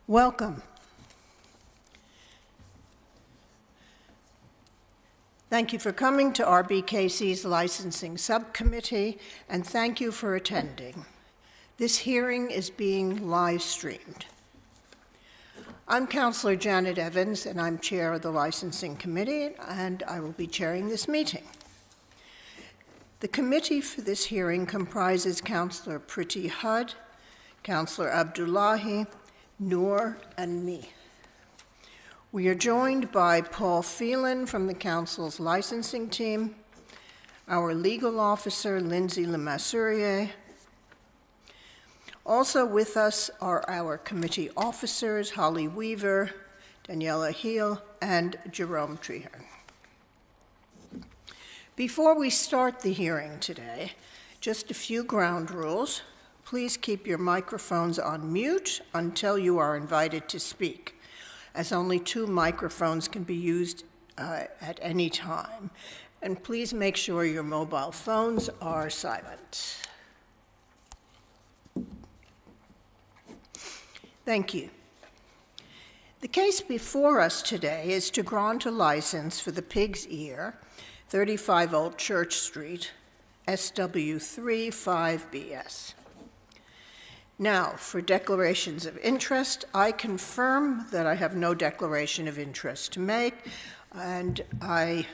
Welcome. Thank you for coming to RBKC's Licensing Subcommittee, and thank you for attending. This hearing is being live streamed. I'm Councillor Janet Evans, and I'm chair of the Licensing Committee, and I will be chairing this meeting. The committee for this hearing comprises Councillor Priti Hud, Councillor Abdullahi, Noor, and me. We are joined by Paul Phelan from the Council's licensing team, our legal officer, Lindsay Lemasurier. Also with us are our committee officers, Holly Weaver, Daniela Heel, and Jerome Treherne. Before we start the hearing today, just a few ground rules. Please keep your microphones on mute until you are invited to speak, as only 2 microphones can be used at any time. And please make sure your mobile phones are silent. Thank you. The case before us today is to grant a license for the Pig's Ear, 35 Old Church Street, SW3 5BS. Now, for declarations of interest, I confirm that I have no declaration of interest to make, and I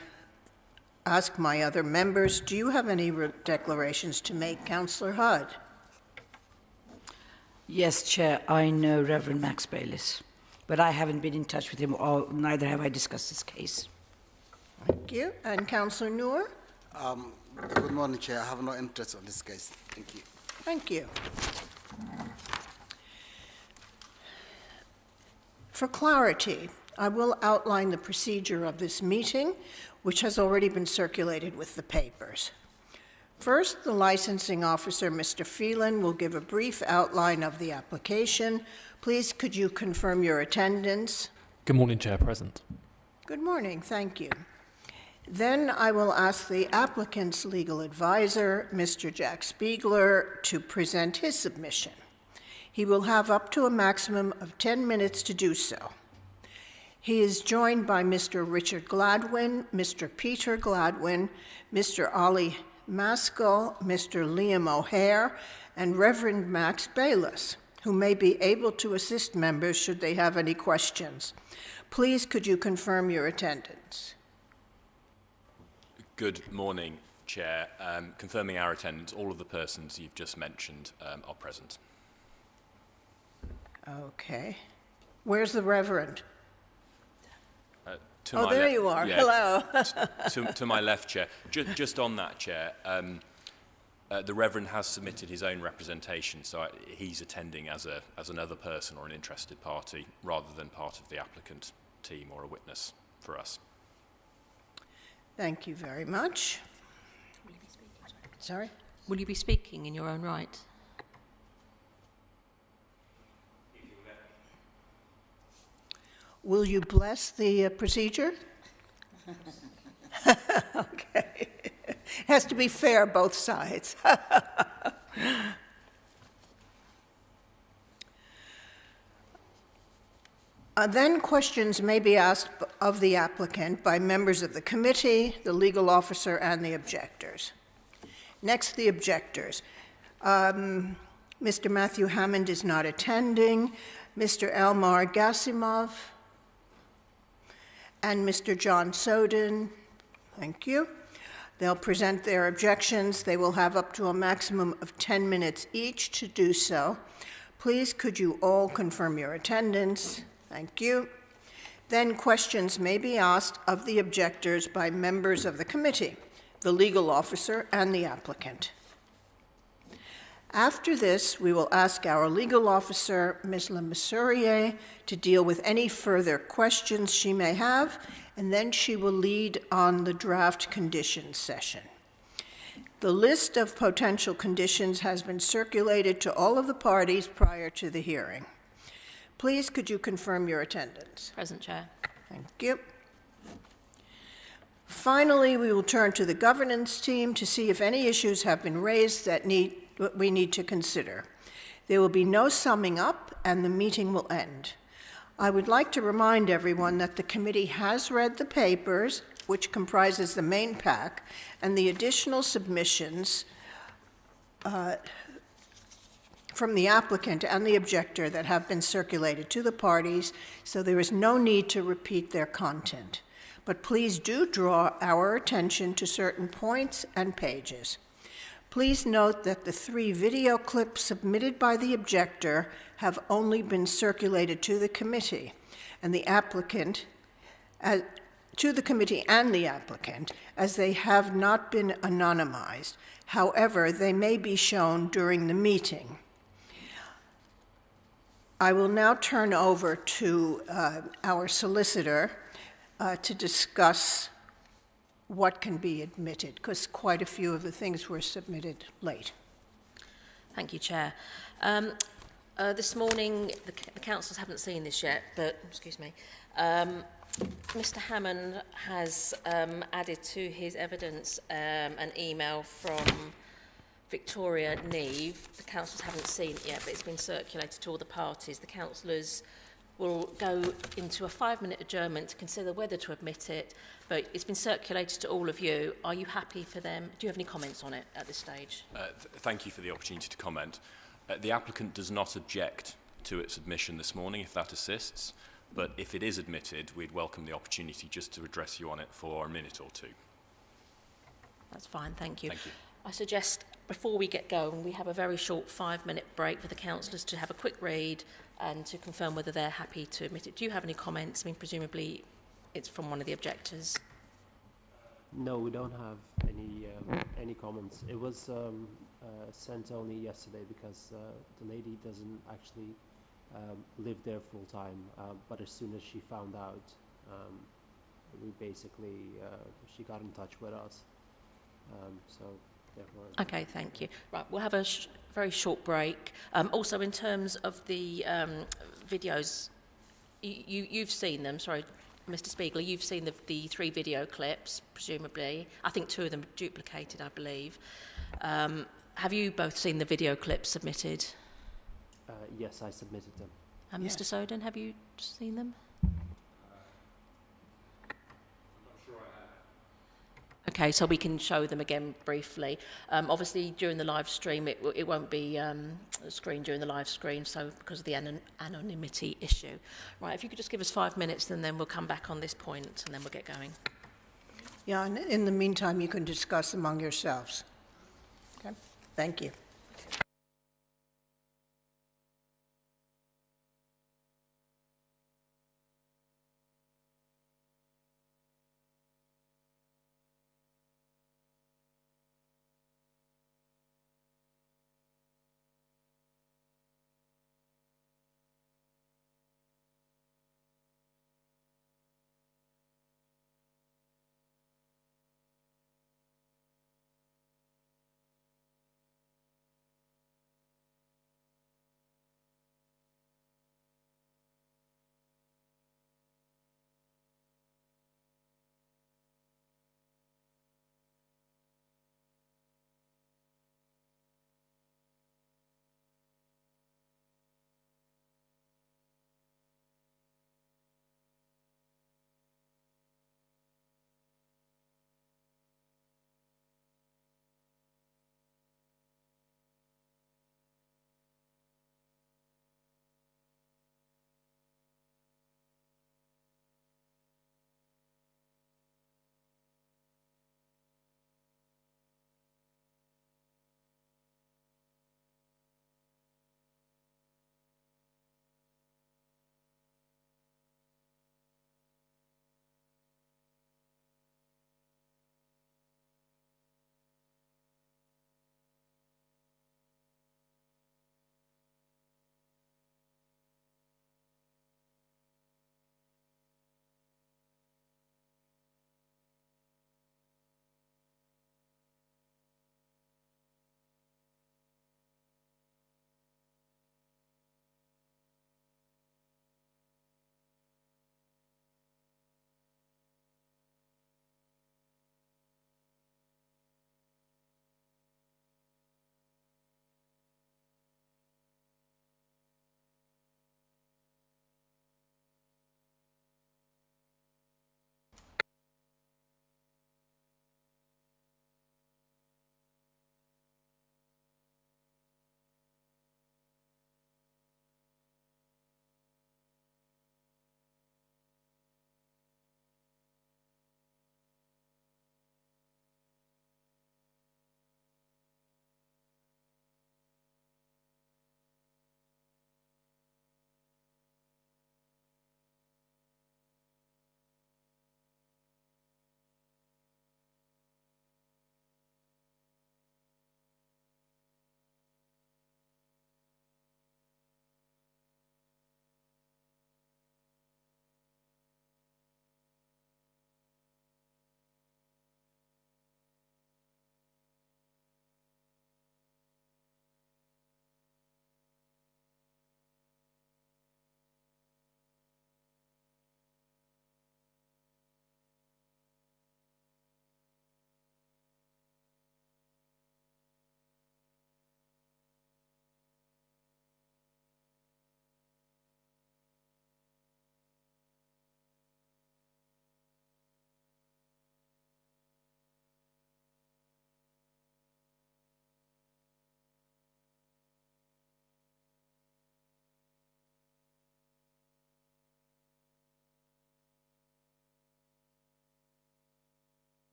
ask my other members, do you have any declarations to make? Councillor Hud? Yes, Chair, I know Reverend Max Bayliss, but I haven't been in touch with him, or neither have I discussed this case. Thank you. And Councillor Noor? Good morning, Chair. I have no interest on this case. Thank you. Thank you. For clarity, I will outline the procedure of this meeting, which has already been circulated with the papers. First, the licensing officer, Mr. Phelan, will give a brief outline of the application. Please, could you confirm your attendance? Good morning, Chair. Present. Good morning. Thank you. Then I will ask the applicant's legal advisor, Mr. Jack Spiegler, to present his submission. He will have up to a maximum of 10 minutes to do so. He is joined by Mr. Richard Gladwin, Mr. Peter Gladwin, Mr. Ollie Maskell, Mr. Liam O'Hare, and Reverend Max Bayliss, who may be able to assist members should they have any questions. Please, could you confirm your attendance? Good morning, Chair. Confirming our attendance, all of the persons you've just mentioned are present. Okay. Where's the Reverend? Oh, there you are. Yeah, hello. to my left, Chair. Just on that, Chair, the Reverend has submitted his own representation, so he's attending as another person or an interested party, rather than part of the applicant team or a witness for us. Thank you very much. Will you be speaking? Sorry? Will you be speaking in your own right? Will you bless the procedure? Okay. It has to be fair, both sides. Then questions may be asked of the applicant by members of the committee, the legal officer, and the objectors. Next, the objectors. Mr. Matthew Hammond is not attending. Mr. Elmar Gasimov and Mr. John Soden, thank you. They'll present their objections. They will have up to a maximum of 10 minutes each to do so. Please, could you all confirm your attendance? Thank you. Then questions may be asked of the objectors by members of the committee, the legal officer, and the applicant. After this, we will ask our legal officer, Ms. Lemasurier, to deal with any further questions she may have, and then she will lead on the draft conditions session. The list of potential conditions has been circulated to all of the parties prior to the hearing. Please, could you confirm your attendance? Present, Chair. Thank you. Finally, we will turn to the governance team to see if any issues have been raised that we need to consider. There will be no summing up, and the meeting will end. I would like to remind everyone that the committee has read the papers, which comprises the main pack, and the additional submissions from the applicant and the objector that have been circulated to the parties, so there is no need to repeat their content. But please do draw our attention to certain points and pages. Please note that the 3 video clips submitted by the objector have only been circulated to the committee and the applicant, to the committee and the applicant, as they have not been anonymized. However, they may be shown during the meeting. I will now turn over to our solicitor to discuss what can be admitted, because quite a few of the things were submitted late. Thank you, Chair. This morning, the councillors haven't seen this yet, but, excuse me, Mr Hammond has added to his evidence an email from Victoria Neve. The councillors haven't seen it yet, but it's been circulated to all the parties. The councillors will go into a 5-minute adjournment to consider whether to admit it, but it's been circulated to all of you. Are you happy for them? Do you have any comments on it at this stage? Thank you for the opportunity to comment. The applicant does not object to its admission this morning, if that assists, but if it is admitted, we'd welcome the opportunity just to address you on it for a minute or two. That's fine, thank you. Thank you. I suggest, before we get going, we have a very short 5-minute break for the councillors to have a quick read and to confirm whether they're happy to admit it. Do you have any comments? I mean, presumably it's from one of the objectors. No, we don't have any comments. It was sent only yesterday because the lady doesn't actually live there full time. But as soon as she found out, we basically she got in touch with us. So therefore. Okay, thank you. Right, we'll have a very short break. Also, in terms of the videos, you've seen them. Sorry, Mr. Spiegel, you've seen the 3 video clips, presumably. I think 2 of them are duplicated, I believe. Have you both seen the video clips submitted? Yes, I submitted them. And Yes. Mr. Soden, have you seen them? Okay, so we can show them again briefly. Obviously, during the live stream, it won't be screened during the live stream, so because of the anonymity issue. Right, if you could just give us 5 minutes, and then we'll come back on this point, and then we'll get going. Yeah, and in the meantime, you can discuss among yourselves. Okay, thank you.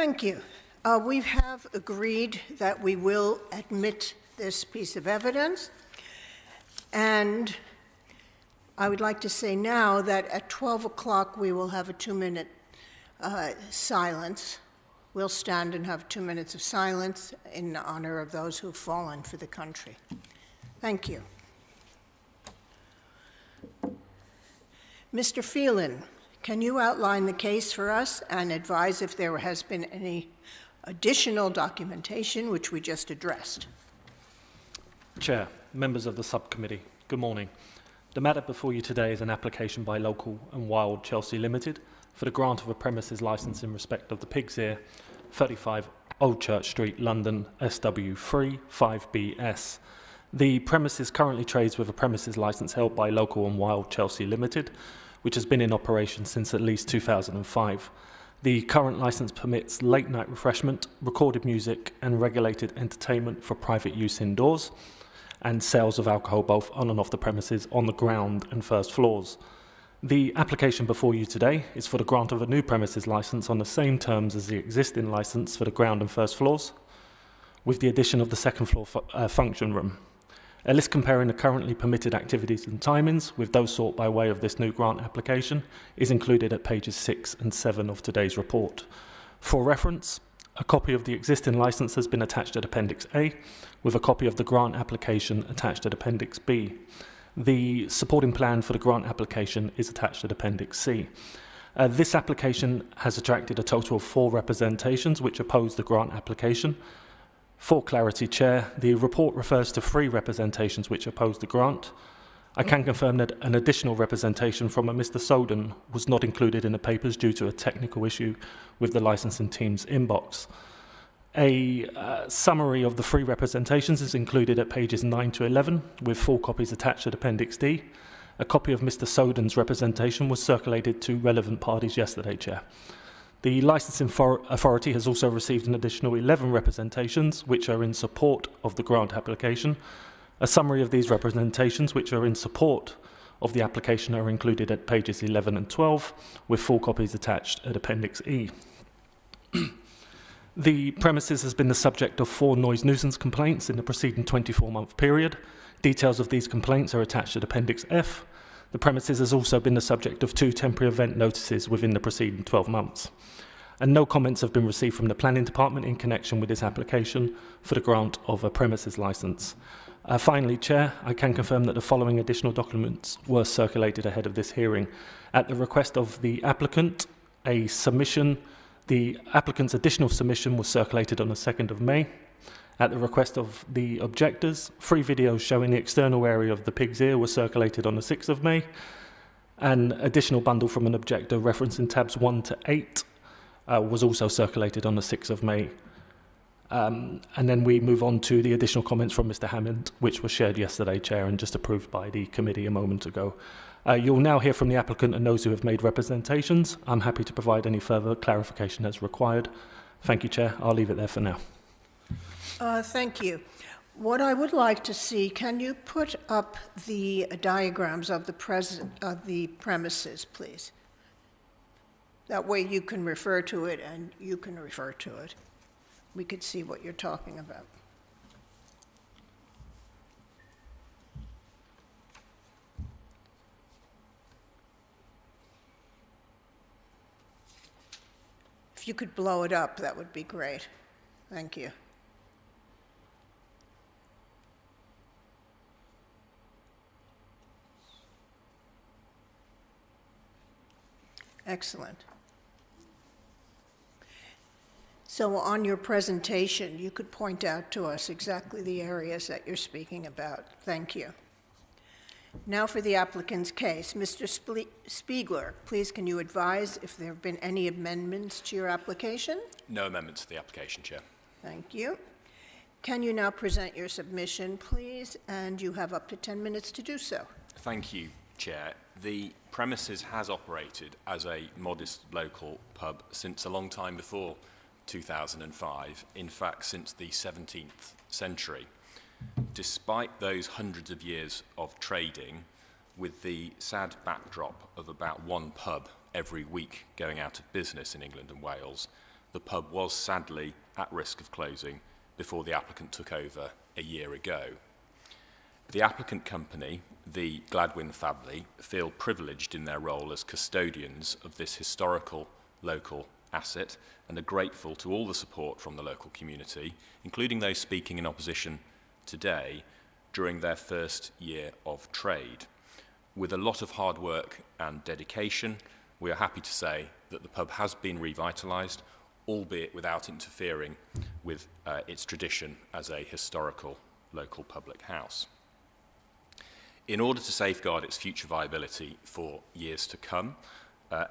Thank you. We have agreed that we will admit this piece of evidence, and I would like to say now that at 12 o'clock we will have a 2-minute silence. We'll stand and have 2 minutes of silence in honor of those who've fallen for the country. Thank you. Mr. Phelan, can you outline the case for us and advise if there has been any additional documentation which we just addressed? Chair, members of the subcommittee, good morning. The matter before you today is an application by Local and Wild Chelsea Limited for the grant of a premises licence in respect of the Pig's Ear, 35 Old Church Street, London, SW3 5BS. The premises currently trades with a premises licence held by Local and Wild Chelsea Limited, which has been in operation since at least 2005. The current licence permits late night refreshment, recorded music and regulated entertainment for private use indoors, and sales of alcohol both on and off the premises on the ground and first floors. The application before you today is for the grant of a new premises licence on the same terms as the existing licence for the ground and first floors, with the addition of the second floor function room. A list comparing the currently permitted activities and timings with those sought by way of this new grant application is included at pages 6 and 7 of today's report. For reference, a copy of the existing licence has been attached at Appendix A, with a copy of the grant application attached at Appendix B. The supporting plan for the grant application is attached at Appendix C. This application has attracted a total of 4 representations which oppose the grant application. For clarity, Chair, the report refers to 3 representations which oppose the grant. I can confirm that an additional representation from a Mr. Soden was not included in the papers due to a technical issue with the licensing team's inbox. A summary of the 3 representations is included at pages 9 to 11, with 4 copies attached at Appendix D. A copy of Mr. Soden's representation was circulated to relevant parties yesterday, Chair. The licensing authority has also received an additional 11 representations which are in support of the grant application. A summary of these representations which are in support of the application are included at pages 11 and 12, with 4 copies attached at Appendix E. The premises has been the subject of 4 noise nuisance complaints in the preceding 24-month period. Details of these complaints are attached at Appendix F. The premises has also been the subject of 2 temporary event notices within the preceding 12 months. And no comments have been received from the Planning Department in connection with this application for the grant of a premises licence. Finally, Chair, I can confirm that the following additional documents were circulated ahead of this hearing. At the request of the applicant, the applicant's additional submission was circulated on the 2nd of May. At the request of the objectors, 3 videos showing the external area of the Pig's Ear were circulated on the 6th of May. An additional bundle from an objector referencing tabs 1 to 8 was also circulated on the 6th of May. And then we move on to the additional comments from Mr. Hammond, which were shared yesterday, Chair, and just approved by the committee a moment ago. You'll now hear from the applicant and those who have made representations. I'm happy to provide any further clarification as required. Thank you, Chair. I'll leave it there for now. Thank you. What I would like to see, can you put up the diagrams of the premises, please? That way you can refer to it and you can refer to it. We could see what you're talking about. If you could blow it up, that would be great. Thank you. Excellent. So on your presentation, you could point out to us exactly the areas that you're speaking about. Thank you. Now for the applicant's case. Mr. Spiegler, please can you advise if there have been any amendments to your application? No amendments to the application, Chair. Thank you. Can you now present your submission, please? And you have up to 10 minutes to do so. Thank you, Chair. The premises has operated as a modest local pub since a long time before 2005, in fact since the 17th century. Despite those hundreds of years of trading, with the sad backdrop of about 1 pub every week going out of business in England and Wales, the pub was sadly at risk of closing before the applicant took over a year ago. The applicant company, the Gladwin family, feel privileged in their role as custodians of this historical local asset and are grateful to all the support from the local community, including those speaking in opposition today, during their first year of trade. With a lot of hard work and dedication, we are happy to say that the pub has been revitalised, albeit without interfering with its tradition as a historical local public house. In order to safeguard its future viability for years to come,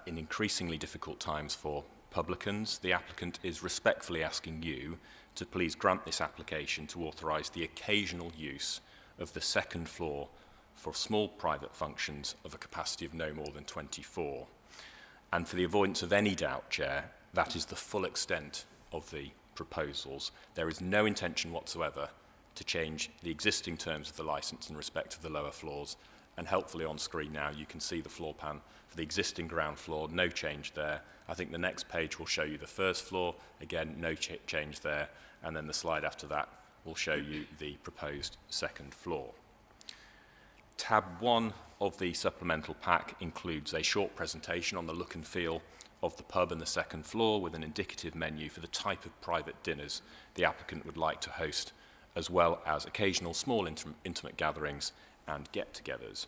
in increasingly difficult times for publicans, the applicant is respectfully asking you to please grant this application to authorise the occasional use of the second floor for small private functions of a capacity of no more than 24. And for the avoidance of any doubt, Chair, that is the full extent of the proposals. There is no intention whatsoever to change the existing terms of the licence in respect of the lower floors. And helpfully on screen now, you can see the floor plan for the existing ground floor, no change there. I think the next page will show you the first floor, again, no change there. And then the slide after that will show you the proposed second floor. Tab 1 of the supplemental pack includes a short presentation on the look and feel of the pub and the second floor with an indicative menu for the type of private dinners the applicant would like to host, as well as occasional small intimate gatherings and get-togethers.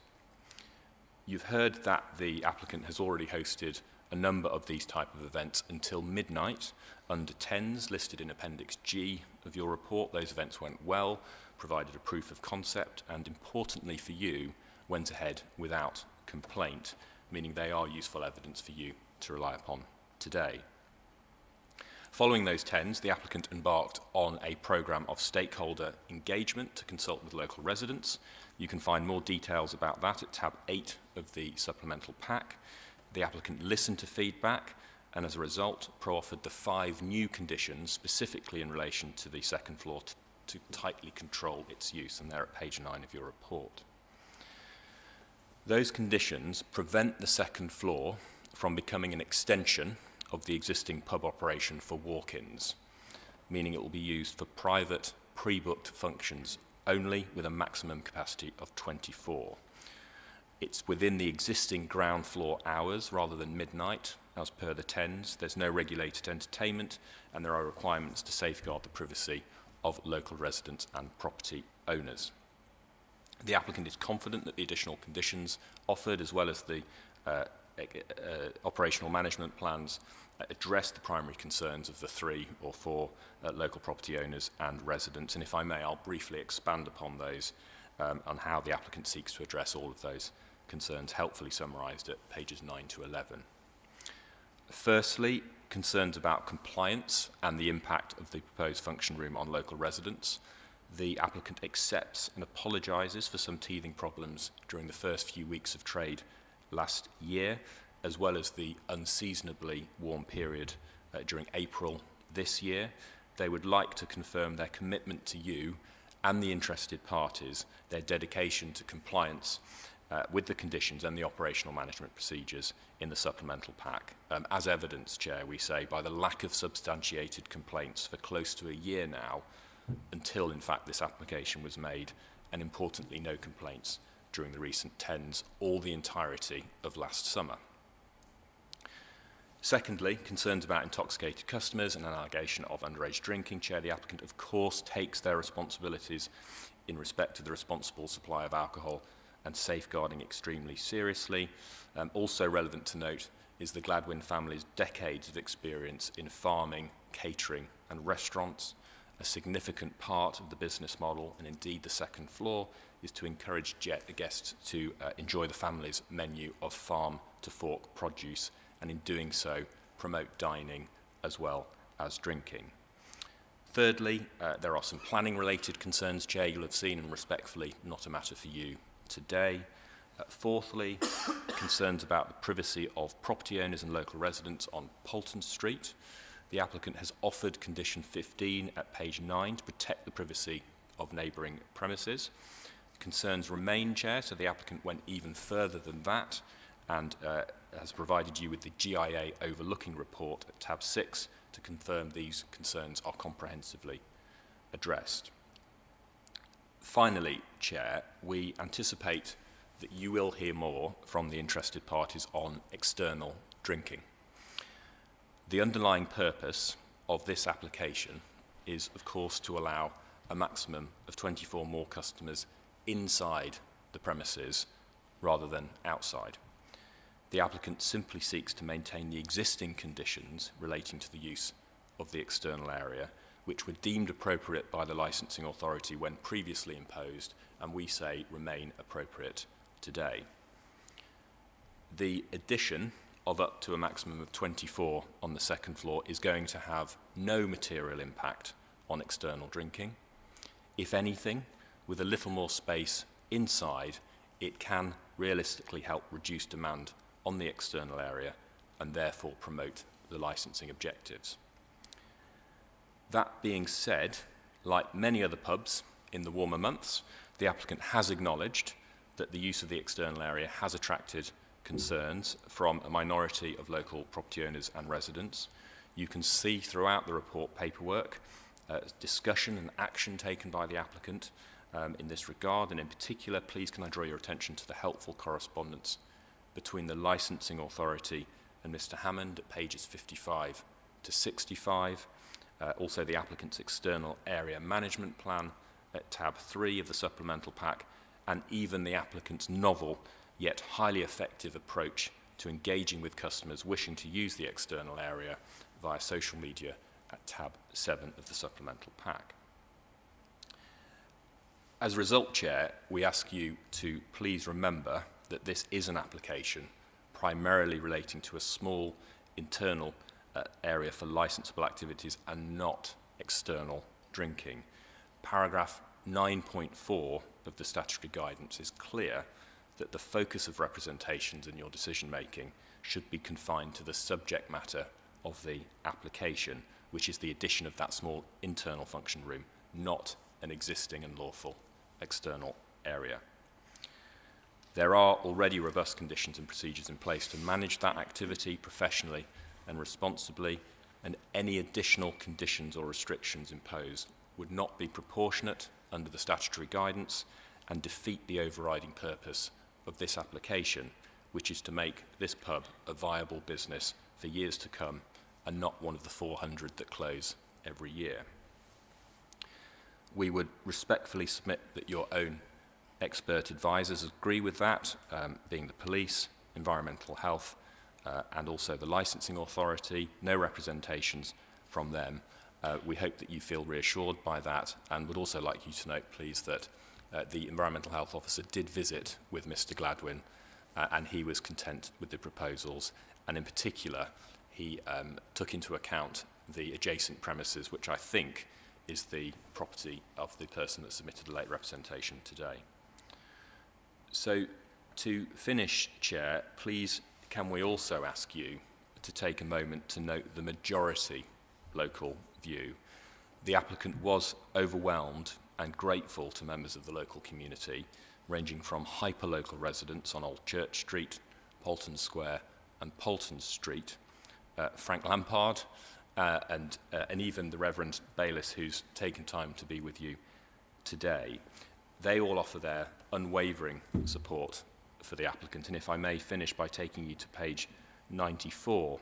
You've heard that the applicant has already hosted a number of these type of events until midnight under 10s listed in Appendix G of your report. Those events went well, provided a proof of concept, and importantly for you, went ahead without complaint, meaning they are useful evidence for you to rely upon today. Following those 10s, the applicant embarked on a programme of stakeholder engagement to consult with local residents. You can find more details about that at tab 8 of the supplemental pack. The applicant listened to feedback and as a result pro-offered the 5 new conditions specifically in relation to the second floor to tightly control its use, and they're at page 9 of your report. Those conditions prevent the second floor from becoming an extension of the existing pub operation for walk-ins, meaning it will be used for private, pre-booked functions only with a maximum capacity of 24. It's within the existing ground floor hours rather than midnight, as per the 10s. There's no regulated entertainment, and there are requirements to safeguard the privacy of local residents and property owners. The applicant is confident that the additional conditions offered, as well as the operational management plans, address the primary concerns of the 3 or 4 local property owners and residents. And if I may, I'll briefly expand upon those on how the applicant seeks to address all of those concerns, helpfully summarised at pages 9 to 11. Firstly, concerns about compliance and the impact of the proposed function room on local residents. The applicant accepts and apologises for some teething problems during the first few weeks of trade last year, as well as the unseasonably warm period during April this year. They would like to confirm their commitment to you and the interested parties, their dedication to compliance with the conditions and the operational management procedures in the supplemental pack. As evidence, Chair, we say, by the lack of substantiated complaints for close to a year now, until in fact this application was made, and importantly no complaints during the recent 10s or the entirety of last summer. Secondly, concerns about intoxicated customers and an allegation of underage drinking. Chair, the applicant of course takes their responsibilities in respect to the responsible supply of alcohol and safeguarding extremely seriously. Also relevant to note is the Gladwin family's decades of experience in farming, catering and restaurants. A significant part of the business model, and indeed the second floor, is to encourage the guests to enjoy the family's menu of farm-to-fork produce, and in doing so, promote dining as well as drinking. Thirdly, there are some planning-related concerns, Chair, you'll have seen, and respectfully, not a matter for you today. Fourthly, concerns about the privacy of property owners and local residents on Polton Street. The applicant has offered condition 15 at page 9 to protect the privacy of neighbouring premises. Concerns remain, Chair, so the applicant went even further than that and has provided you with the GIA overlooking report at tab 6 to confirm these concerns are comprehensively addressed. Finally, Chair, we anticipate that you will hear more from the interested parties on external drinking. The underlying purpose of this application is, of course, to allow a maximum of 24 more customers inside the premises rather than outside. The applicant simply seeks to maintain the existing conditions relating to the use of the external area, which were deemed appropriate by the licensing authority when previously imposed, and we say remain appropriate today. The addition of up to a maximum of 24 on the second floor is going to have no material impact on external drinking. If anything, with a little more space inside, it can realistically help reduce demand on the external area and therefore promote the licensing objectives. That being said, like many other pubs in the warmer months, the applicant has acknowledged that the use of the external area has attracted concerns from a minority of local property owners and residents. You can see throughout the report paperwork discussion and action taken by the applicant in this regard, and in particular, please can I draw your attention to the helpful correspondence between the licensing authority and Mr. Hammond at pages 55 to 65, also the applicant's external area management plan at tab 3 of the supplemental pack, and even the applicant's novel yet highly effective approach to engaging with customers wishing to use the external area via social media at tab 7 of the supplemental pack. As a result, Chair, we ask you to please remember that this is an application primarily relating to a small internal area for licensable activities and not external drinking. Paragraph 9.4 of the statutory guidance is clear that the focus of representations in your decision making should be confined to the subject matter of the application, which is the addition of that small internal function room, not an existing and lawful external area. There are already robust conditions and procedures in place to manage that activity professionally and responsibly, and any additional conditions or restrictions imposed would not be proportionate under the statutory guidance and defeat the overriding purpose of this application, which is to make this pub a viable business for years to come and not one of the 400 that close every year. We would respectfully submit that your own expert advisors agree with that, being the police, environmental health, and also the licensing authority. No representations from them. We hope that you feel reassured by that, and would also like you to note, please, that the environmental health officer did visit with Mr. Gladwin, and he was content with the proposals, and in particular, he took into account the adjacent premises, which I think is the property of the person that submitted a late representation today. So, to finish, Chair, please can we also ask you to take a moment to note the majority local view. The applicant was overwhelmed and grateful to members of the local community, ranging from hyper-local residents on Old Church Street, Polton Square and Polton Street, Frank Lampard, and even the Reverend Bayliss, who's taken time to be with you today. They all offer their unwavering support for the applicant. And if I may finish by taking you to page 94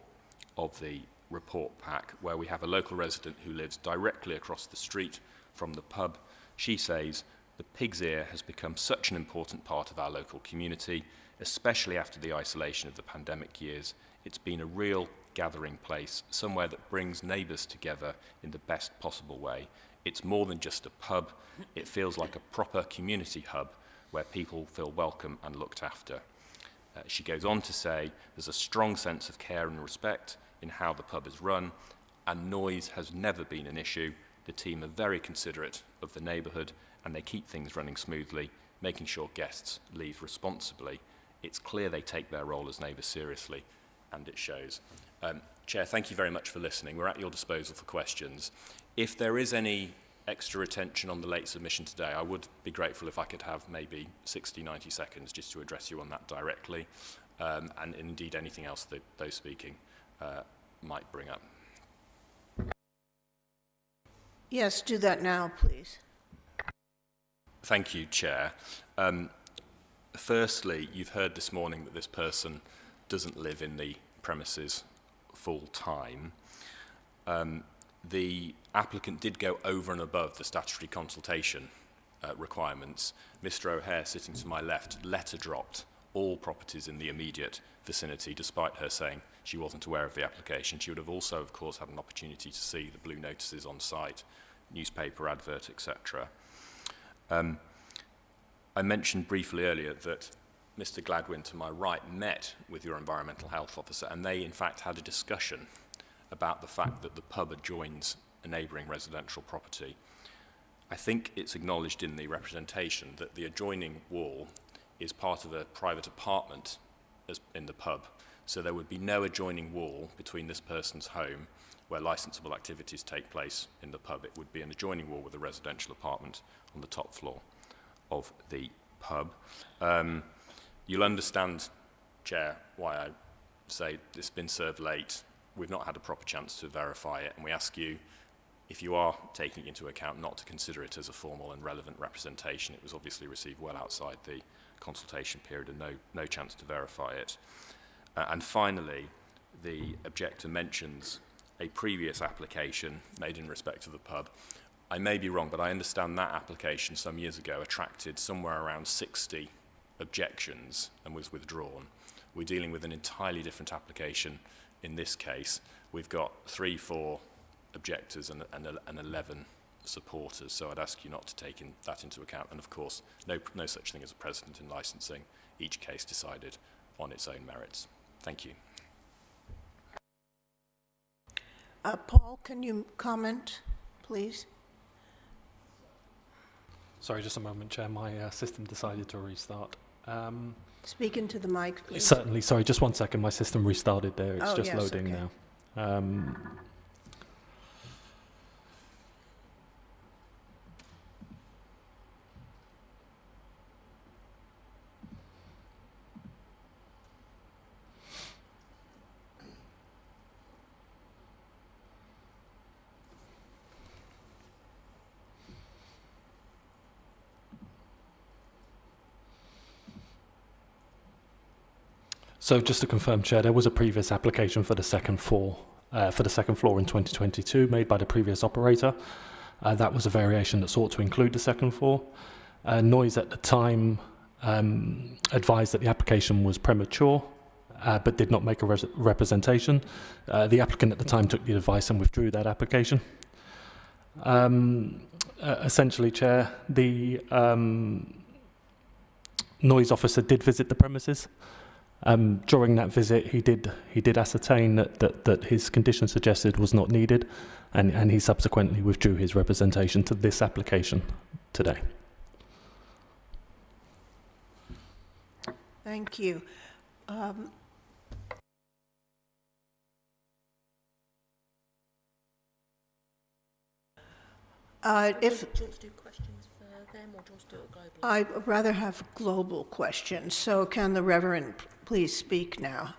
of the report pack, where we have a local resident who lives directly across the street from the pub. She says, "The Pig's Ear has become such an important part of our local community, especially after the isolation of the pandemic years. It's been a real gathering place, somewhere that brings neighbours together in the best possible way. It's more than just a pub, it feels like a proper community hub where people feel welcome and looked after." She goes on to say, "There's a strong sense of care and respect in how the pub is run, and noise has never been an issue. The team are very considerate of the neighbourhood, and they keep things running smoothly, making sure guests leave responsibly. It's clear they take their role as neighbours seriously, and it shows." Chair, thank you very much for listening. We're at your disposal for questions. If there is any extra attention on the late submission today, I would be grateful if I could have maybe 60, 90 seconds just to address you on that directly, and indeed anything else that those speaking might bring up. Yes, do that now, please. Thank you, Chair. Firstly, you've heard this morning that this person doesn't live in the premises full time. The applicant did go over and above the statutory consultation requirements. Mr. O'Hare, sitting to my left, letter dropped all properties in the immediate vicinity, despite her saying she wasn't aware of the application. She would have also, of course, had an opportunity to see the blue notices on site, newspaper advert, etc. I mentioned briefly earlier that Mr. Gladwin, to my right, met with your environmental health officer, and they, in fact, had a discussion about the fact that the pub adjoins a neighbouring residential property. I think it's acknowledged in the representation that the adjoining wall is part of a private apartment in the pub, so there would be no adjoining wall between this person's home where licensable activities take place in the pub. It would be an adjoining wall with a residential apartment on the top floor of the pub. You'll understand, Chair, why I say this has been served late. We've not had a proper chance to verify it, and we ask you, if you are taking it into account, not to consider it as a formal and relevant representation. It was obviously received well outside the consultation period and no chance to verify it. And finally, the objector mentions a previous application made in respect of the pub. I may be wrong, but I understand that application some years ago attracted somewhere around 60 objections and was withdrawn. We're dealing with an entirely different application in this case. We've got 3, 4 objectors and 11 supporters, so I'd ask you not to take that into account. And of course, no such thing as a precedent in licensing. Each case decided on its own merits. Thank you. Paul, can you comment, please? Sorry, just a moment, Chair. My system decided to restart. Speak into the mic, please. Certainly. Sorry, just 1 second. My system restarted there. It's just yes, loading okay. now. So just to confirm, Chair, there was a previous application for the second floor in 2022 made by the previous operator. That was a variation that sought to include the second floor. Noise at the time advised that the application was premature, but did not make a representation. The applicant at the time took the advice and withdrew that application. Essentially, Chair, the noise officer did visit the premises. During that visit, he did ascertain that his condition suggested was not needed, and he subsequently withdrew his representation to this application today. Thank you. Do you want to do questions for them, or do you want to do it globally? I'd rather have global questions, so can the Reverend please speak now?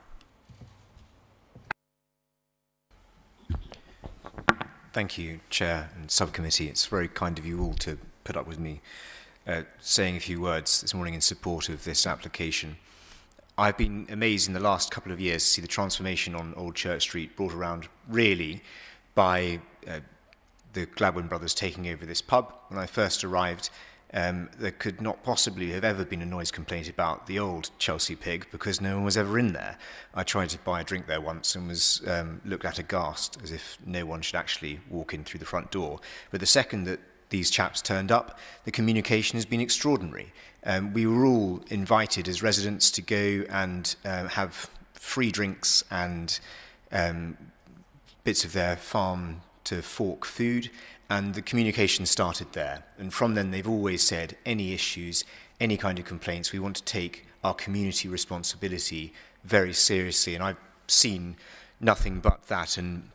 Thank you, Chair and Subcommittee. It's very kind of you all to put up with me saying a few words this morning in support of this application. I've been amazed in the last couple of years to see the transformation on Old Church Street brought around really by the Gladwin brothers taking over this pub. When I first arrived, there could not possibly have ever been a noise complaint about the old Chelsea Pig because no one was ever in there. I tried to buy a drink there once and was looked at aghast as if no one should actually walk in through the front door. But the second that these chaps turned up, the communication has been extraordinary. We were all invited as residents to go and have free drinks and bits of their farm to fork food, and the communication started there. And from then they've always said any issues, any kind of complaints, we want to take our community responsibility very seriously, and I've seen nothing but that. And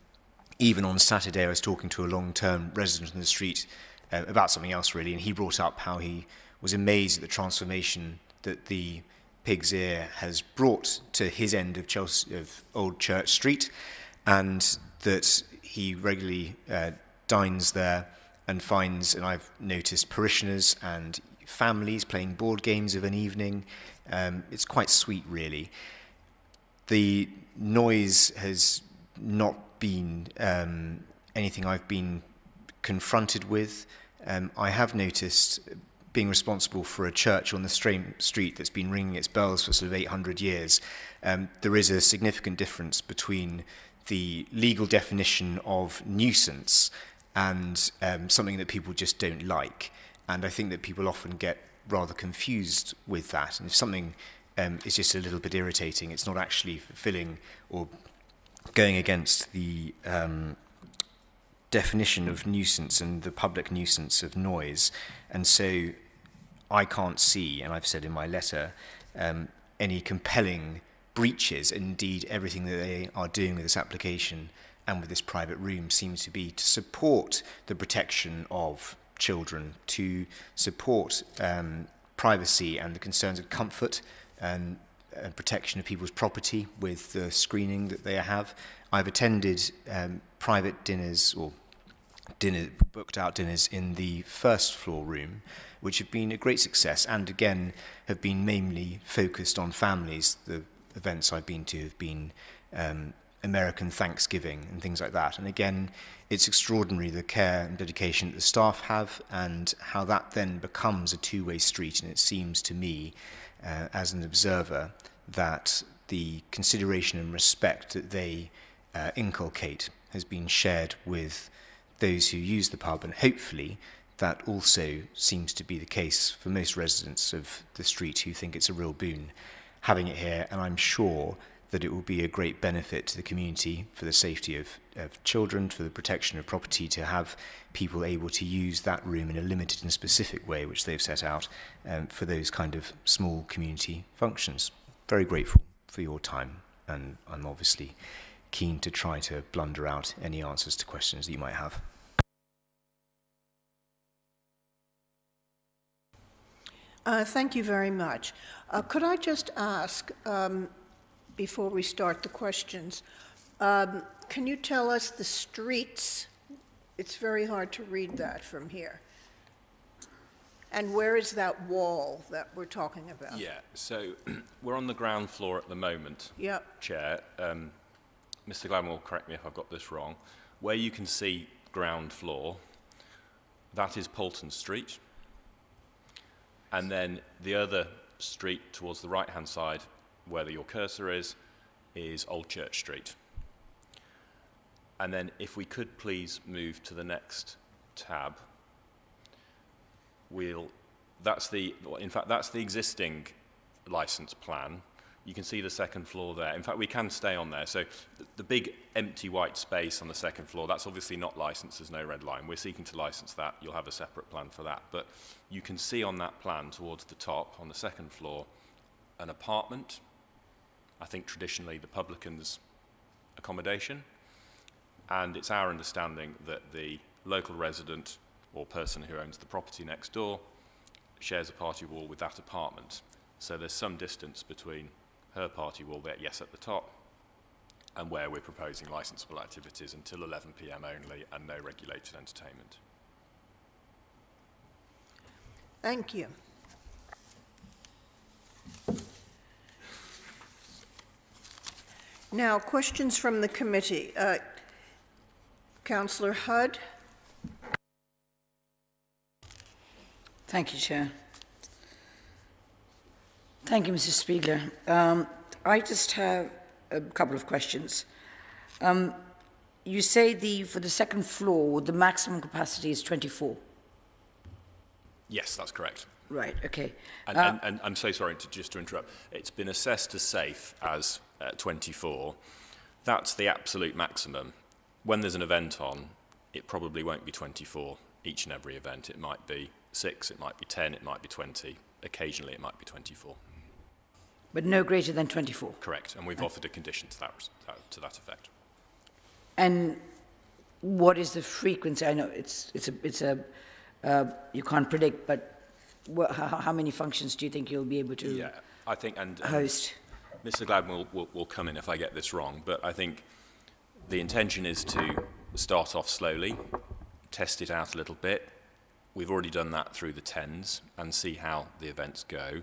even on Saturday I was talking to a long-term resident on the street about something else really, and he brought up how he was amazed at the transformation that the Pig's Ear has brought to his end of Old Church Street, and that he regularly dines there and finds, and I've noticed parishioners and families playing board games of an evening. It's quite sweet, really. The noise has not been anything I've been confronted with. I have noticed, being responsible for a church on the street that's been ringing its bells for sort of 800 years, there is a significant difference between the legal definition of nuisance and something that people just don't like. And I think that people often get rather confused with that. And if something is just a little bit irritating, it's not actually fulfilling or going against the definition of nuisance and the public nuisance of noise. And so I can't see, and I've said in my letter, any compelling breaches. Indeed, everything that they are doing with this application and with this private room seems to be to support the protection of children, to support privacy and the concerns of comfort and protection of people's property with the screening that they have. I've attended private dinners or booked out dinners in the first floor room, which have been a great success and again have been mainly focused on families. The events I've been to have been American Thanksgiving and things like that. And again, it's extraordinary the care and dedication that the staff have and how that then becomes a two-way street. And it seems to me, as an observer, that the consideration and respect that they inculcate has been shared with those who use the pub, and hopefully that also seems to be the case for most residents of the street who think it's a real boon having it here. And I'm sure that it will be a great benefit to the community for the safety of children, for the protection of property, to have people able to use that room in a limited and specific way, which they've set out for those kind of small community functions. Very grateful for your time, and I'm obviously keen to try to blunder out any answers to questions that you might have. Thank you very much. Could I just ask, before we start the questions, can you tell us the streets? It's very hard to read that from here. And where is that wall that we're talking about? Yeah, so we're on the ground floor at the moment, Yep. Chair. Mr. Gladwell will correct me if I've got this wrong. Where you can see ground floor, that is Poulton Street. And then the other street towards the right-hand side, where your cursor is Old Church Street. And then if we could please move to the next tab. That's the existing license plan. You can see the second floor there. In fact, we can stay on there. So the big empty white space on the second floor, that's obviously not licensed, there's no red line. We're seeking to license that. You'll have a separate plan for that. But you can see on that plan towards the top, on the second floor, an apartment. I think traditionally the publican's accommodation. And it's our understanding that the local resident or person who owns the property next door shares a party wall with that apartment. So there's some distance between her party wall there, yes, at the top, and where we're proposing licensable activities until 11 p.m. only and no regulated entertainment. Thank you. Now, questions from the committee. Councillor Hudd. Thank you, Chair. Thank you, Mrs. Spiegler. I just have a couple of questions. You say for the second floor, the maximum capacity is 24. Yes, that's correct. Right, okay. And I'm so sorry to interrupt. It's been assessed as safe as 24. That's the absolute maximum. When there's an event on, it probably won't be 24 each and every event. It might be 6, it might be 10, it might be 20. Occasionally it might be 24. But no greater than 24? Correct, and we've offered a condition to that effect. And what is the frequency? I know you can't predict, but how many functions do you think you'll be able to I think, and host? Mr. Gladwell will come in if I get this wrong, but I think the intention is to start off slowly, test it out a little bit. We've already done that through the TENS and see how the events go.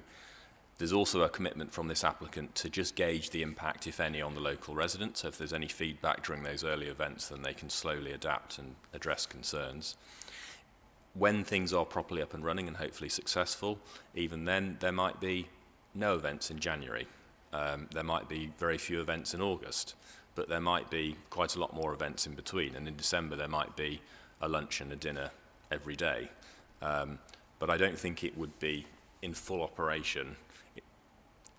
There's also a commitment from this applicant to just gauge the impact, if any, on the local residents. So if there's any feedback during those early events, then they can slowly adapt and address concerns. When things are properly up and running and hopefully successful, even then, there might be no events in January. There might be very few events in August, but there might be quite a lot more events in between. And in December, there might be a lunch and a dinner every day. But I don't think it would be in full operation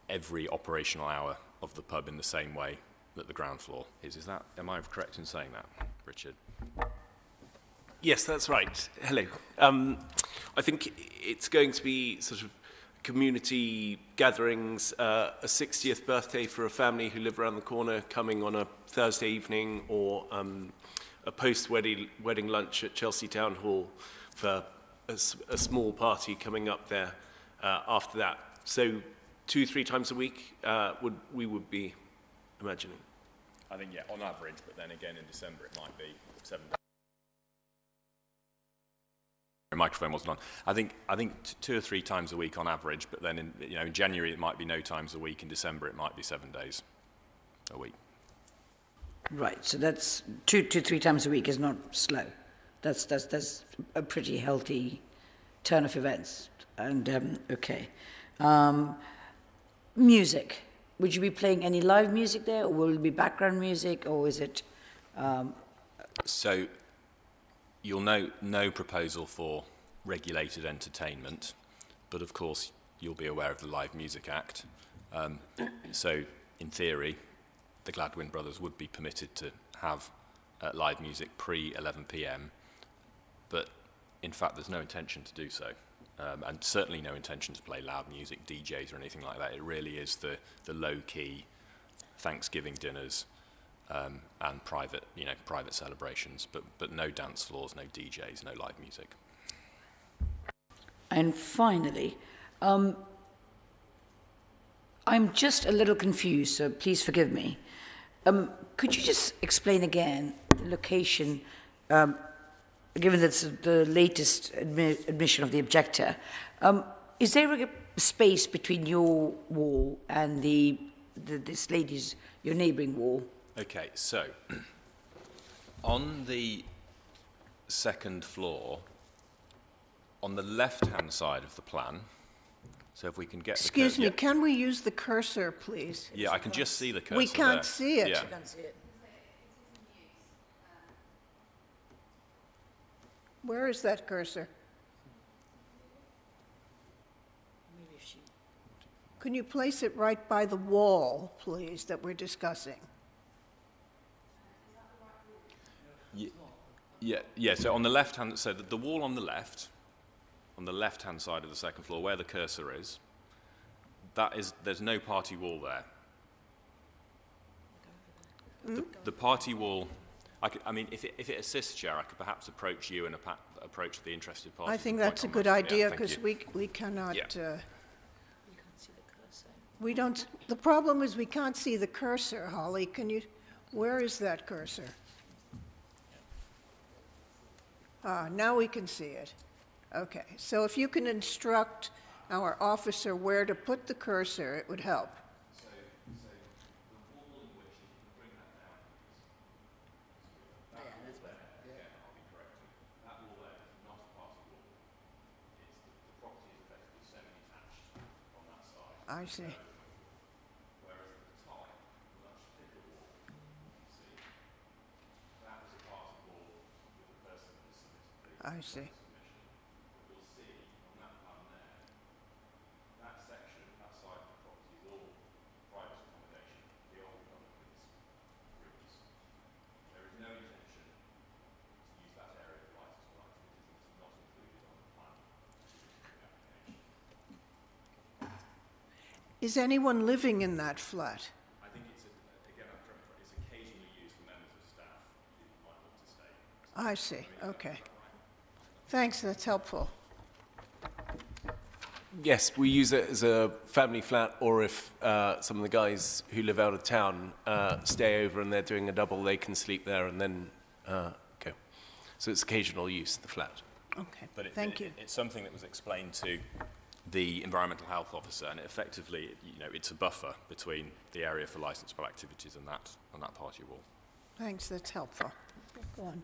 every operational hour of the pub in the same way that the ground floor is. Am I correct in saying that, Richard? Yes, that's right. Hello. I think it's going to be sort of community gatherings, a 60th birthday for a family who live around the corner coming on a Thursday evening, or a post-wedding lunch at Chelsea Town Hall for a small party coming up there after that. So 2-3 times a week we would be imagining. I think, yeah, on average, but then again in December it might be 7 days. The microphone wasn't on. I think 2 or 3 times a week on average, but then in January it might be no times a week. In December it might be 7 days a week. Right, so that's 2 to 3 times a week is not slow. That's a pretty healthy turn of events. And okay, music. Would you be playing any live music there, or will it be background music, or is it? So you'll know no proposal for regulated entertainment, but of course you'll be aware of the Live Music Act. So in theory, the Gladwin brothers would be permitted to have live music pre-11 p.m, but in fact there's no intention to do so, and certainly no intention to play loud music, DJs or anything like that. It really is the low-key Thanksgiving dinners and private celebrations, but no dance floors, no DJs, no live music. And finally, I'm just a little confused, so please forgive me. Could you just explain again the location, given that's the latest admission of the objector? Is there a space between your wall and this lady's, your neighbouring wall? Okay, so on the second floor, on the left-hand side of the plan, so if we can get Excuse me, yeah. can we use the cursor, please? Yeah, I can just see the cursor. We can't there. see it. Yeah. I can't see it. Where is that cursor? Can you place it right by the wall, please, that we're discussing? Yeah. So on the left-hand, so the wall on the left-hand side of the second floor, where the cursor is, there's no party wall there. The party wall. I mean, if it assists, Chair, I could perhaps approach you and approach the interested parties. I think that's a good idea, because we cannot. Yeah. You can't see the cursor. We don't. The problem is we can't see the cursor. Holly, can you? Where is that cursor? Now we can see it. Okay. So if you can instruct our officer where to put the cursor, it would help. So the wall in which you can bring that down. That wall there, again, I'll be corrected. That wall there is not a party wall. The property is effectively semi-detached on that side. I see. Whereas at the top, the much thicker wall, you can see, that was a party wall with the person that submitted the I see. submission. But you'll see on that plan there, that section, that side of the property is all private accommodation. The old public is rooms. There is no intention to use that area for license or activities. It's not included on the plan. Is anyone living in that flat? I think it's, again, it's occasionally used for members of staff who might want to stay. I see. Okay. Thanks. That's helpful. Yes, we use it as a family flat, or if some of the guys who live out of town stay over and they're doing a double, they can sleep there and then go. So it's occasional use of the flat. Okay, But thank you. It's something that was explained to the environmental health officer, and effectively, it's a buffer between the area for licensable activities and that party wall. Thanks, that's helpful. Go on.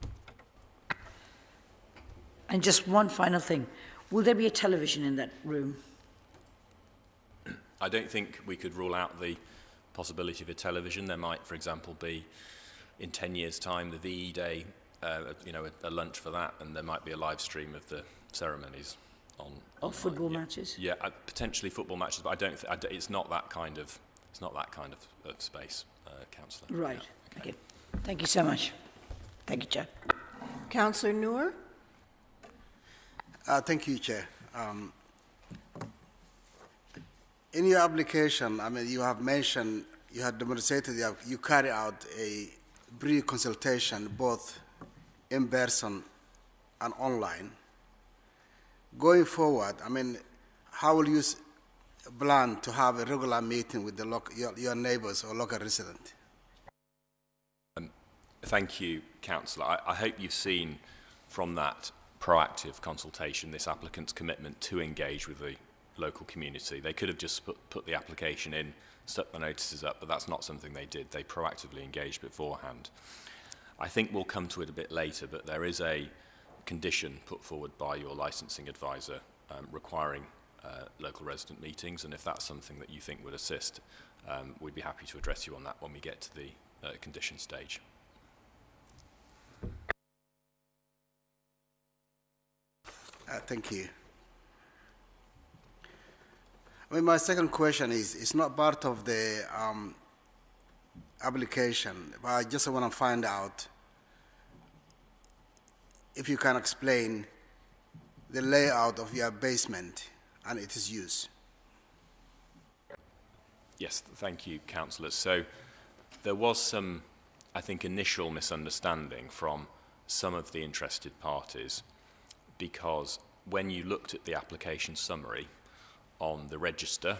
And just one final thing. Will there be a television in that room? I don't think we could rule out the possibility of a television. There might, for example, be, in 10 years' time, the VE Day, a lunch for that, and there might be a live stream of the ceremonies on Football matches? Yeah, potentially football matches, but it's not that kind of space, Councillor. Right. Yeah, Okay. Thank you so much. Thank you, Chair. Councillor Noor? Thank you, Chair. In your application, you have mentioned, you have demonstrated you carry out a brief consultation both in person and online. Going forward, how will you plan to have a regular meeting with your neighbors or local residents? Thank you, Councillor. I hope you've seen from that proactive consultation this applicant's commitment to engage with the local community. They could have just put the application in, stuck the notices up, but that's not something they did. They proactively engaged beforehand. I think we'll come to it a bit later, but there is a condition put forward by your licensing advisor requiring local resident meetings, and if that's something that you think would assist, we'd be happy to address you on that when we get to the condition stage. Thank you. My second question is, it's not part of the application, but I just want to find out if you can explain the layout of your basement and its use. Yes, thank you, Councillor. So there was some, I think, initial misunderstanding from some of the interested parties, because when you looked at the application summary on the register,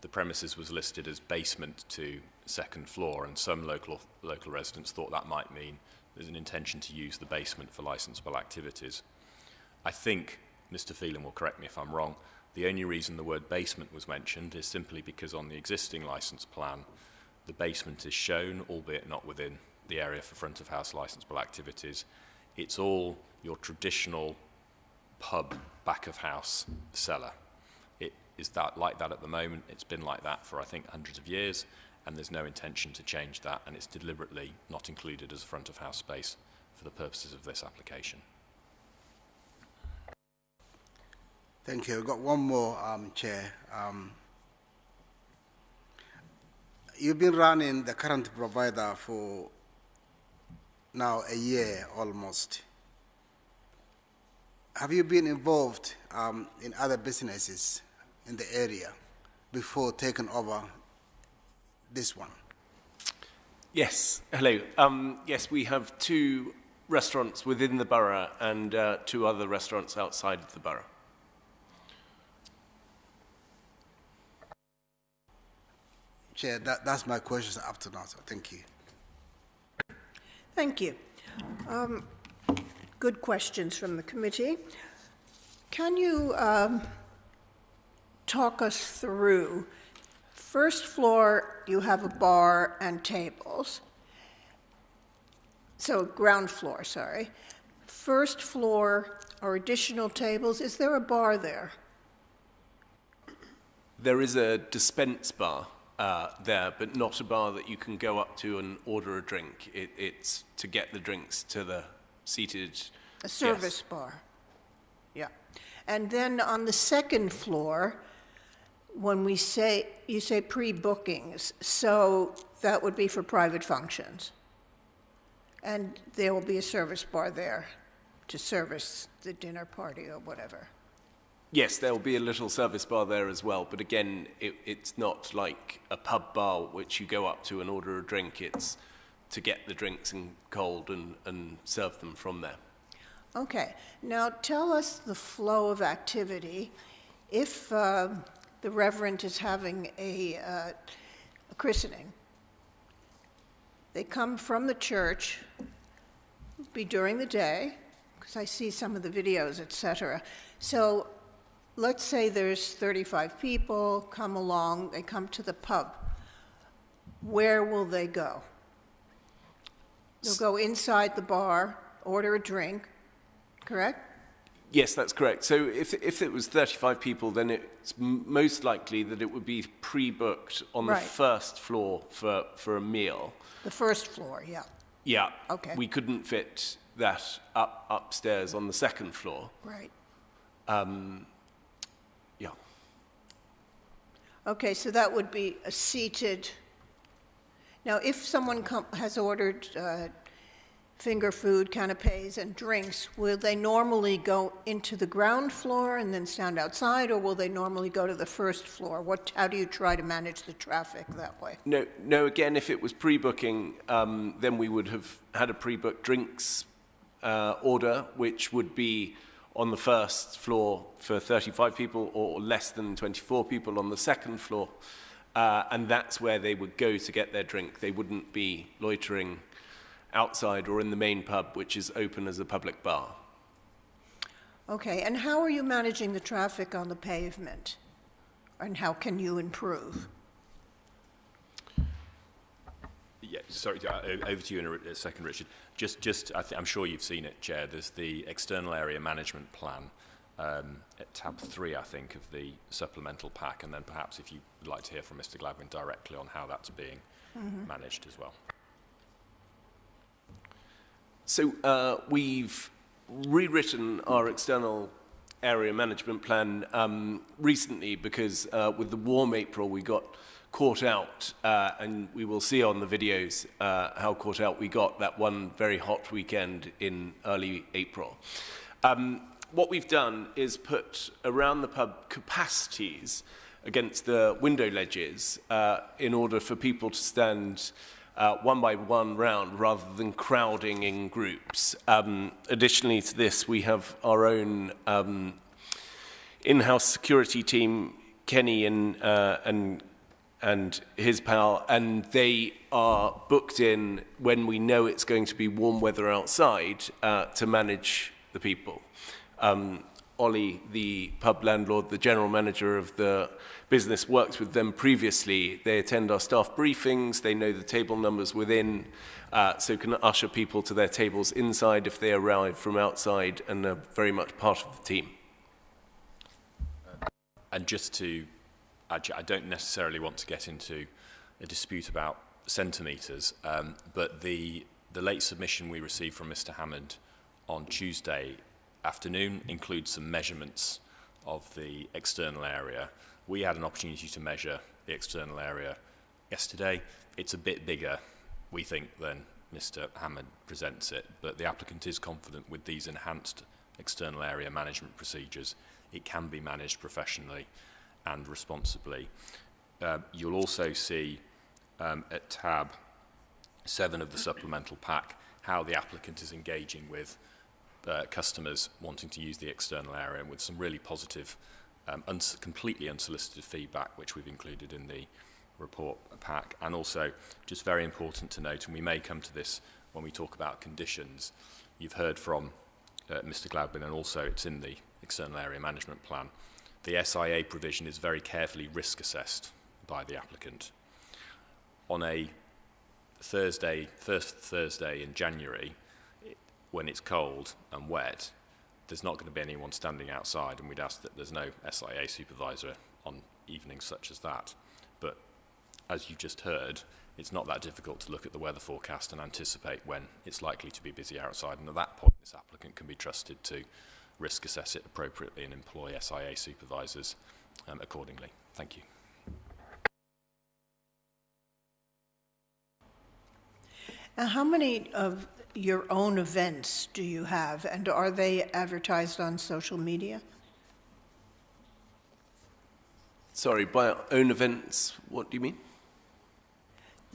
the premises was listed as basement to second floor, and some local residents thought that might mean there's an intention to use the basement for licensable activities. I think, Mr. Phelan will correct me if I'm wrong, the only reason the word basement was mentioned is simply because on the existing licence plan, the basement is shown, albeit not within the area for front of house licensable activities. It's all your traditional pub, back of house cellar. It is like that at the moment. It's been like that for, I think, hundreds of years, and there's no intention to change that, and it's deliberately not included as a front of house space for the purposes of this application. Thank you. I've got one more, Chair. You've been running the current provider for now a year almost. Have you been involved in other businesses in the area before taking over this one? Yes, hello. Yes, we have 2 restaurants within the borough and 2 other restaurants outside of the borough. Chair, that's my questions up to now, so thank you. Thank you. Good questions from the committee. Can you talk us through, first floor, you have a bar and tables. So ground floor, sorry. First floor are additional tables. Is there a bar there? There is a dispense bar there, but not a bar that you can go up to and order a drink. It's to get the drinks to the seated... A service bar. Yeah. And then on the second floor, when you say pre-bookings, so that would be for private functions. And there will be a service bar there to service the dinner party or whatever. Yes, there will be a little service bar there as well, but again, it's not like a pub bar which you go up to and order a drink. It's to get the drinks in cold and serve them from there. Okay. Now tell us the flow of activity. If the Reverend is having a christening, they come from the church, be during the day, because I see some of the videos, et cetera. So let's say there's 35 people come along, they come to the pub. Where will they go? They'll go inside the bar, order a drink, correct? Yes, that's correct. So if it was 35 people, then it's most likely that it would be pre-booked on the Right. first floor for a meal. The first floor, yeah. Yeah. Okay. We couldn't fit that upstairs on the second floor. Right. Yeah. Okay, so that would be a seated. Now, if someone has ordered finger food, canapes, and drinks, will they normally go into the ground floor and then stand outside, or will they normally go to the first floor? How do you try to manage the traffic that way? No. Again, if it was pre-booking, then we would have had a pre-booked drinks order, which would be on the first floor for 35 people, or less than 24 people on the second floor, and that's where they would go to get their drink. They wouldn't be loitering outside or in the main pub, which is open as a public bar. Okay, and how are you managing the traffic on the pavement? And how can you improve? Yeah, sorry, over to you in a second, Richard. I'm sure you've seen it, Chair. There's the external area management plan at tab 3, I think, of the supplemental pack, and then perhaps if you'd like to hear from Mr. Gladwin directly on how that's being managed as well. So we've rewritten our external area management plan recently because with the warm April we got caught out, and we will see on the videos how caught out we got that one very hot weekend in early April. What we've done is put around the pub capacities against the window ledges in order for people to stand one by one round rather than crowding in groups. Additionally to this, we have our own in-house security team, Kenny and his pal, and they are booked in when we know it's going to be warm weather outside to manage the people. Ollie, the pub landlord, the general manager of the business, worked with them previously. They attend our staff briefings, they know the table numbers within, so can usher people to their tables inside if they arrive from outside, and are very much part of the team. And just to, I don't necessarily want to get into a dispute about centimetres, but the late submission we received from Mr. Hammond on Tuesday afternoon includes some measurements of the external area. We had an opportunity to measure the external area yesterday. It's a bit bigger, we think, than Mr. Hammond presents it, but the applicant is confident with these enhanced external area management procedures, it can be managed professionally and responsibly. You'll also see at tab 7 of the supplemental pack how the applicant is engaging with customers wanting to use the external area, and with some really positive, completely unsolicited feedback, which we've included in the report pack. And also, just very important to note, and we may come to this when we talk about conditions, you've heard from Mr. Gladwin, and also it's in the external area management plan. The SIA provision is very carefully risk assessed by the applicant. On a first Thursday in January, when it's cold and wet, there's not going to be anyone standing outside, and we'd ask that there's no SIA supervisor on evenings such as that. But as you just heard, it's not that difficult to look at the weather forecast and anticipate when it's likely to be busy outside, and at that point this applicant can be trusted to risk assess it appropriately and employ SIA supervisors accordingly. Thank you. Now, how many of your own events do you have, and are they advertised on social media? Sorry, by our own events, what do you mean?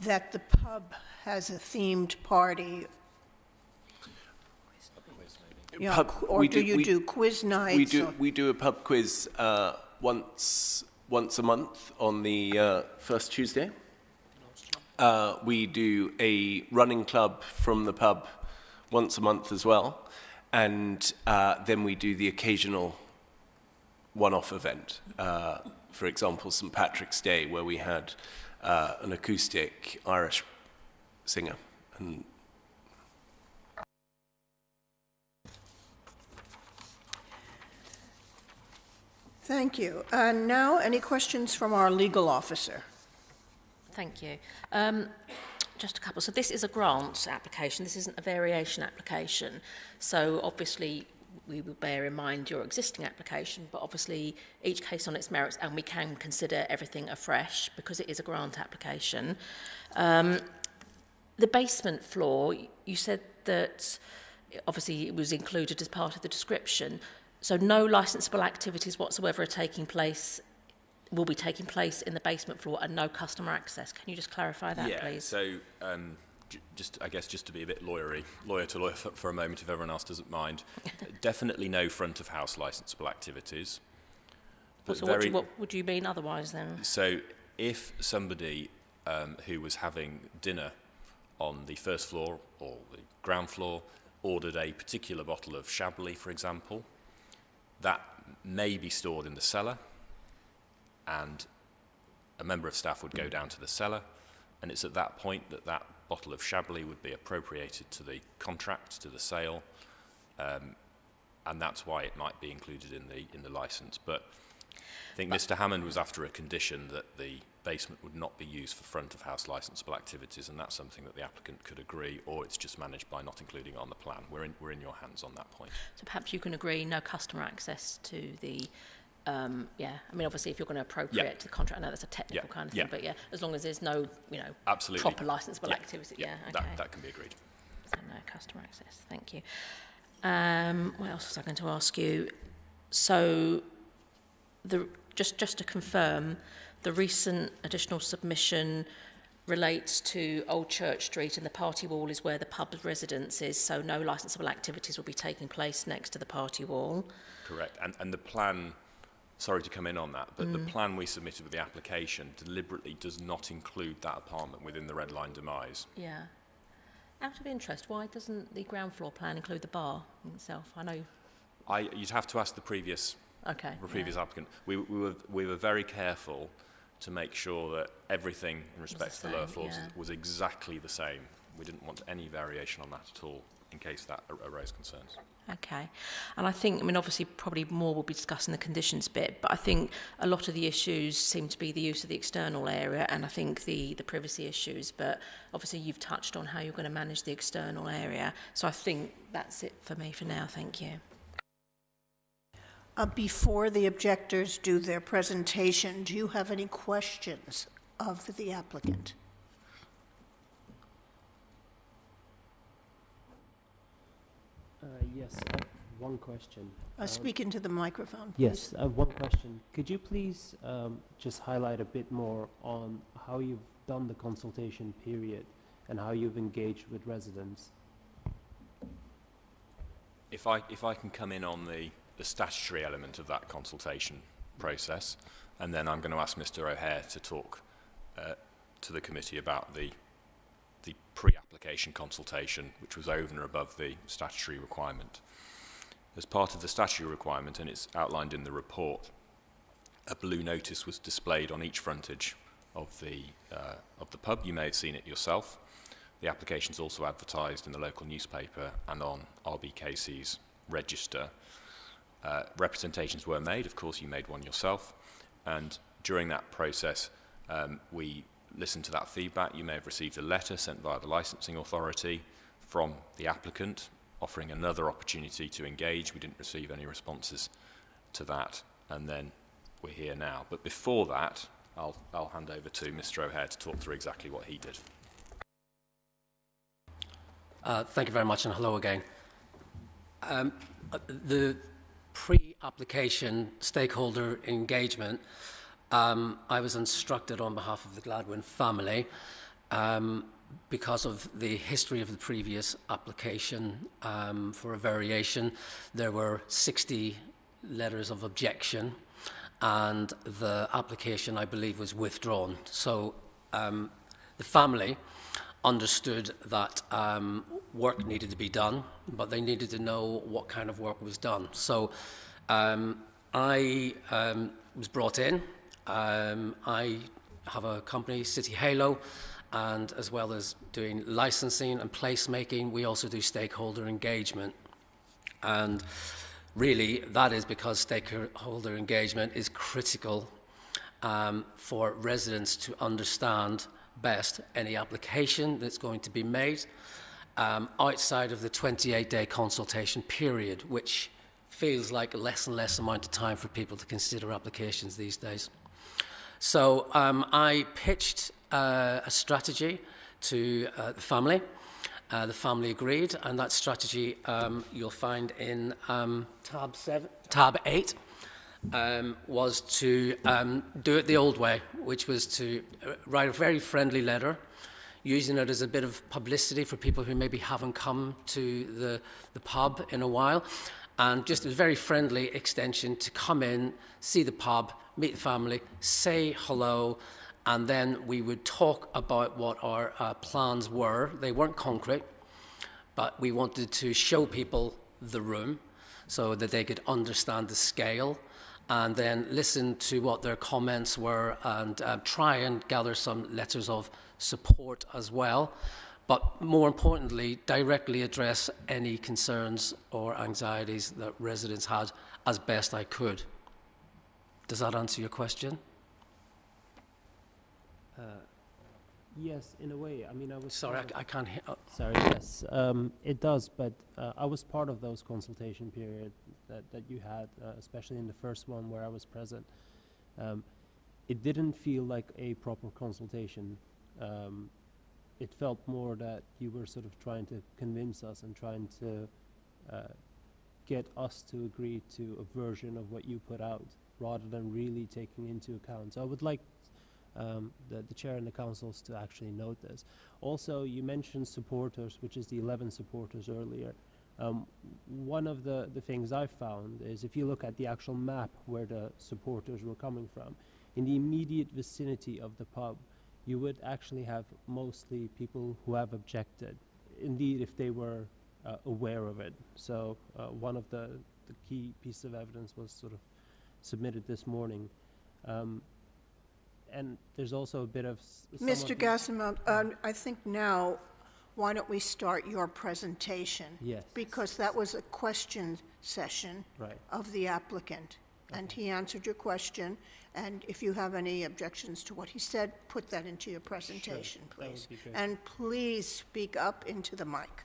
That the pub has a themed party? Yeah, or do you do quiz nights? We do a pub quiz once a month on the first Tuesday. We do a running club from the pub once a month as well. and then we do the occasional one-off event. For example, St. Patrick's Day, where we had an acoustic Irish singer. And Thank you. Now, any questions from our legal officer? Thank you. Just a couple. So this is a grant application. This isn't a variation application. So obviously we will bear in mind your existing application, but obviously each case on its merits, and we can consider everything afresh because it is a grant application. The basement floor, you said that obviously it was included as part of the description. So no licensable activities whatsoever will be taking place in the basement floor, and no customer access. Can you just clarify that, please? So I guess just to be a bit lawyer to lawyer for a moment, if everyone else doesn't mind, definitely no front of house licensable activities. So what would you mean otherwise then? So if somebody who was having dinner on the first floor or the ground floor ordered a particular bottle of Chablis, for example, that may be stored in the cellar, and a member of staff would go down to the cellar, and it's at that point that that bottle of Chablis would be appropriated to the contract, to the sale, and that's why it might be included in the license. But I think Mr. Hammond was after a condition that the basement would not be used for front of house licensable activities, and that's something that the applicant could agree, or it's just managed by not including it on the plan. We're in your hands on that point. So perhaps you can agree no customer access to the I mean, obviously, if you're going to appropriate to the contract, I know that's a technical kind of thing, but as long as there's no, absolutely proper licensable activity, okay. That can be agreed. So no customer access. Thank you. What else was I going to ask you? So, just to confirm, the recent additional submission relates to Old Church Street, and the party wall is where the pub's residence is, so no licensable activities will be taking place next to the party wall. Correct. And the plan, sorry to come in on that, but the plan we submitted with the application deliberately does not include that apartment within the red line demise. Yeah. Out of interest, why doesn't the ground floor plan include the bar itself? I know. You'd have to ask the previous applicant. We were very careful to make sure that everything in respect to the lower floors was exactly the same. We didn't want any variation on that at all, in case that arose concerns. Okay. And I think, obviously probably more will be discussing the conditions bit, but I think a lot of the issues seem to be the use of the external area, and I think the privacy issues, but obviously you've touched on how you're going to manage the external area. So I think that's it for me for now. Thank you. Before the objectors do their presentation, do you have any questions of the applicant? Yes, I have one question. Speak into the microphone, please. Yes, I have one question. Could you please just highlight a bit more on how you've done the consultation period and how you've engaged with residents? If I can come in on the statutory element of that consultation process, and then I'm going to ask Mr. O'Hare to talk to the committee about the pre-application consultation, which was over and above the statutory requirement. As part of the statutory requirement, and it's outlined in the report, a blue notice was displayed on each frontage of the pub. You may have seen it yourself. The application is also advertised in the local newspaper and on RBKC's register. Representations were made. Of course, you made one yourself. And during that process, we listened to that feedback. You may have received a letter sent via the licensing authority from the applicant offering another opportunity to engage. We didn't receive any responses to that, and then we're here now. But before that, I'll hand over to Mr. O'Hare to talk through exactly what he did. Thank you very much, and hello again. The pre-application stakeholder engagement, I was instructed on behalf of the Gladwin family, because of the history of the previous application for a variation. There were 60 letters of objection, and the application, I believe, was withdrawn. So the family understood that work needed to be done, but they needed to know what kind of work was done. So I was brought in. I have a company, City Halo, and as well as doing licensing and placemaking, we also do stakeholder engagement. And really, that is because stakeholder engagement is critical for residents to understand best any application that's going to be made outside of the 28-day consultation period, which feels like a less and less amount of time for people to consider applications these days. So I pitched a strategy to the family. The family agreed, and that strategy you'll find in tab 8 was to do it the old way, which was to write a very friendly letter, using it as a bit of publicity for people who maybe haven't come to the pub in a while, and just a very friendly extension to come in, see the pub, meet the family, say hello, and then we would talk about what our plans were. They weren't concrete, but we wanted to show people the room so that they could understand the scale, and then listen to what their comments were and try and gather some letters of support as well. But more importantly, directly address any concerns or anxieties that residents had as best I could. Does that answer your question? Yes, in a way. I mean, I was... Sorry, I can't hear... Sorry, yes. It does, but I was part of those consultation period that you had, especially in the first one where I was present. It didn't feel like a proper consultation. It felt more that you were sort of trying to convince us and trying to get us to agree to a version of what you put out, rather than really taking into account. So I would like the chair and the councils to actually note this. Also, you mentioned supporters, which is the 11 supporters earlier. One of the things I found is if you look at the actual map where the supporters were coming from, in the immediate vicinity of the pub, you would actually have mostly people who have objected, indeed if they were aware of it. So one of the key pieces of evidence was sort of submitted this morning. And there's also a bit of... Mr. Gassimov, I think now, why don't we start your presentation? Yes. Because that was a question session of the applicant. Okay. And he answered your question. And if you have any objections to what he said, put that into your presentation, sure. please. And please speak up into the mic.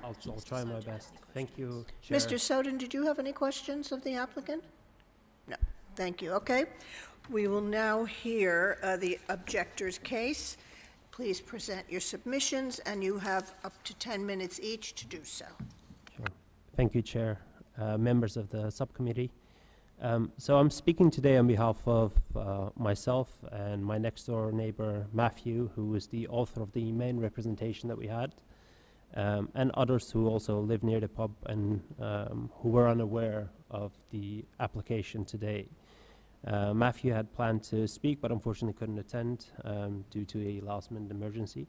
I'll try my best. Thank you, Chair. Mr. Soden, did you have any questions of the applicant? No. Thank you. Okay. We will now hear the objector's case. Please present your submissions, and you have up to 10 minutes each to do so. Sure. Thank you, Chair. Members of the subcommittee. So I'm speaking today on behalf of myself and my next-door neighbor, Matthew, who is the author of the main representation that we had, and others who also live near the pub and who were unaware of the application today. Matthew had planned to speak, but unfortunately couldn't attend due to a last-minute emergency.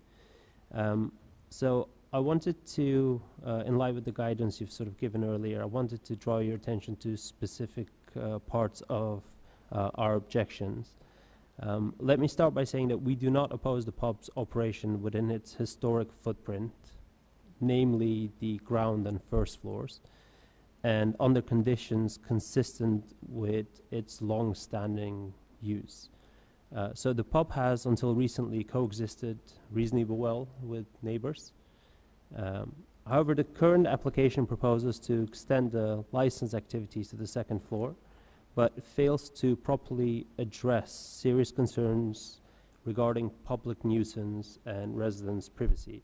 So I wanted to, in line with the guidance you've sort of given earlier, I wanted to draw your attention to specific parts of our objections. Let me start by saying that we do not oppose the pub's operation within its historic footprint, namely the ground and first floors, and under conditions consistent with its long-standing use. So the pub has until recently coexisted reasonably well with neighbors. However, the current application proposes to extend the license activities to the second floor, but fails to properly address serious concerns regarding public nuisance and residents' privacy.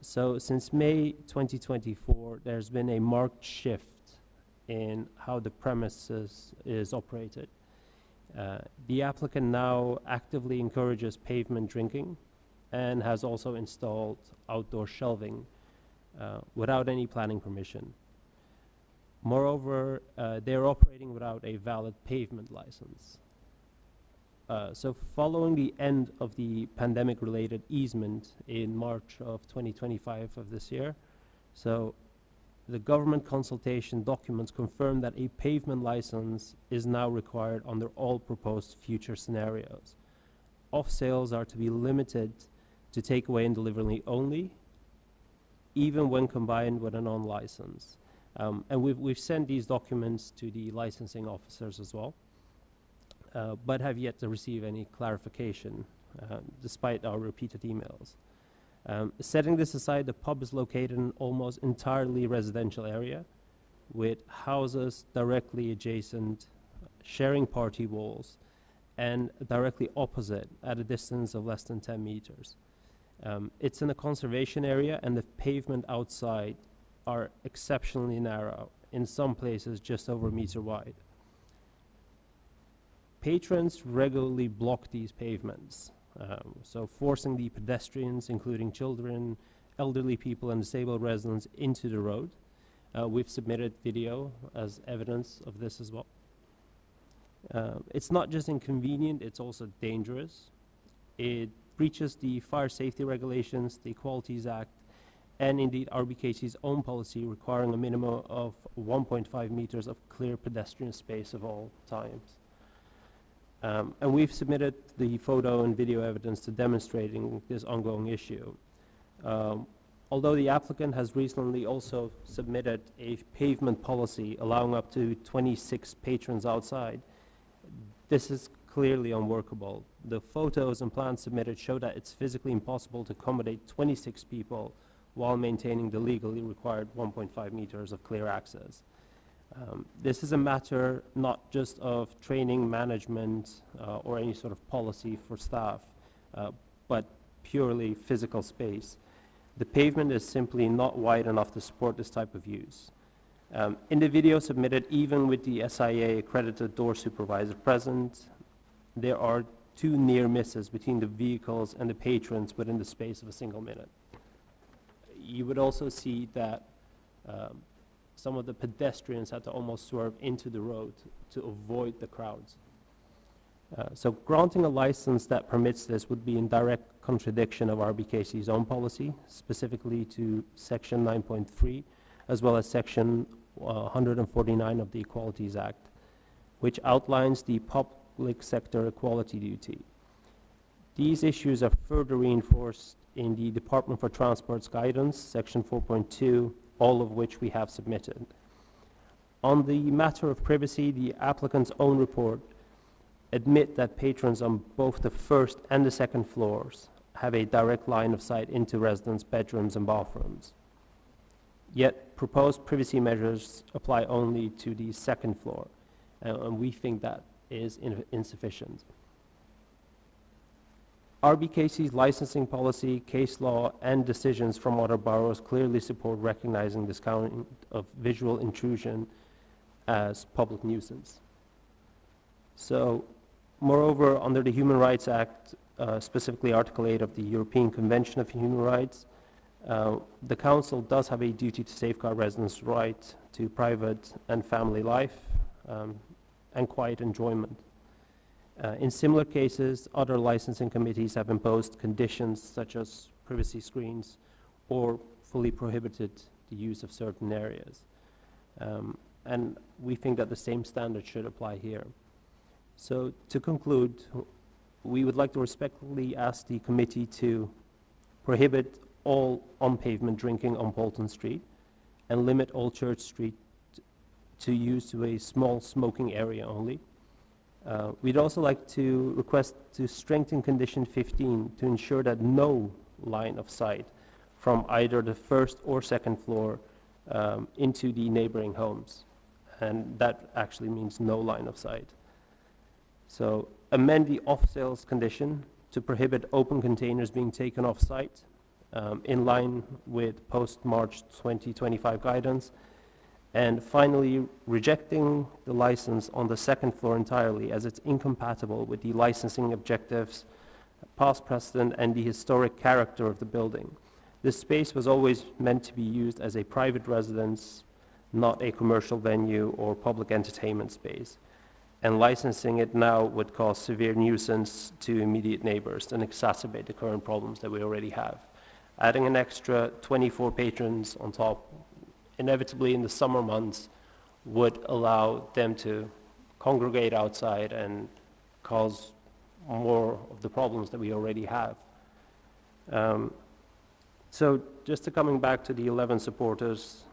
So since May 2024, there's been a marked shift in how the premises is operated. The applicant now actively encourages pavement drinking and has also installed outdoor shelving without any planning permission. Moreover, they're operating without a valid pavement license. So following the end of the pandemic-related easement in March of 2025 of this year, so the government consultation documents confirm that a pavement license is now required under all proposed future scenarios. Off-sales are to be limited to takeaway and delivery only, even when combined with a non-license. And we've sent these documents to the licensing officers as well, but have yet to receive any clarification, despite our repeated emails. Setting this aside, the pub is located in an almost entirely residential area with houses directly adjacent, sharing party walls, and directly opposite at a distance of less than 10 meters. It's in a conservation area, and the pavement outside are exceptionally narrow, in some places just over a meter wide. Patrons regularly block these pavements, so forcing the pedestrians, including children, elderly people, and disabled residents, into the road. We've submitted video as evidence of this as well. It's not just inconvenient, it's also dangerous. It breaches the fire safety regulations, the Equalities Act, and indeed RBKC's own policy requiring a minimum of 1.5 meters of clear pedestrian space of all times. And we've submitted the photo and video evidence to demonstrating this ongoing issue. Although the applicant has recently also submitted a pavement policy allowing up to 26 patrons outside, this is clearly unworkable. The photos and plans submitted show that it's physically impossible to accommodate 26 people while maintaining the legally required 1.5 meters of clear access. This is a matter not just of training, management, or any sort of policy for staff, but purely physical space. The pavement is simply not wide enough to support this type of use. In the video submitted, even with the SIA accredited door supervisor present, there are 2 near misses between the vehicles and the patrons within the space of a single minute. You would also see that some of the pedestrians had to almost swerve into the road to avoid the crowds. So granting a license that permits this would be in direct contradiction of RBKC's own policy, specifically to Section 9.3, as well as Section 149 of the Equalities Act, which outlines the public sector equality duty. These issues are further reinforced in the Department for Transport's guidance, Section 4.2, all of which we have submitted. On the matter of privacy, the applicant's own report admit that patrons on both the first and the second floors have a direct line of sight into residents' bedrooms and bathrooms. Yet proposed privacy measures apply only to the second floor, and we think that is insufficient. RBKC's licensing policy, case law, and decisions from other boroughs clearly support recognizing this kind of visual intrusion as public nuisance. So, moreover, under the Human Rights Act, specifically Article 8 of the European Convention of Human Rights, the Council does have a duty to safeguard residents' right to private and family life and quiet enjoyment. In similar cases, other licensing committees have imposed conditions such as privacy screens or fully prohibited the use of certain areas. And we think that the same standard should apply here. So to conclude, we would like to respectfully ask the committee to prohibit all on-pavement drinking on Bolton Street and limit all Church Street to use to a small smoking area only. We'd also like to request to strengthen condition 15 to ensure that no line of sight from either the first or second floor into the neighboring homes. And that actually means no line of sight. So amend the off-sales condition to prohibit open containers being taken off site in line with post-March 2025 guidance. And finally, rejecting the license on the second floor entirely as it's incompatible with the licensing objectives, past precedent, and the historic character of the building. This space was always meant to be used as a private residence, not a commercial venue or public entertainment space. and licensing it now would cause severe nuisance to immediate neighbors and exacerbate the current problems that we already have. Adding an extra 24 patrons on top, inevitably in the summer months, would allow them to congregate outside and cause more of the problems that we already have. So just coming back to the 11 supporters,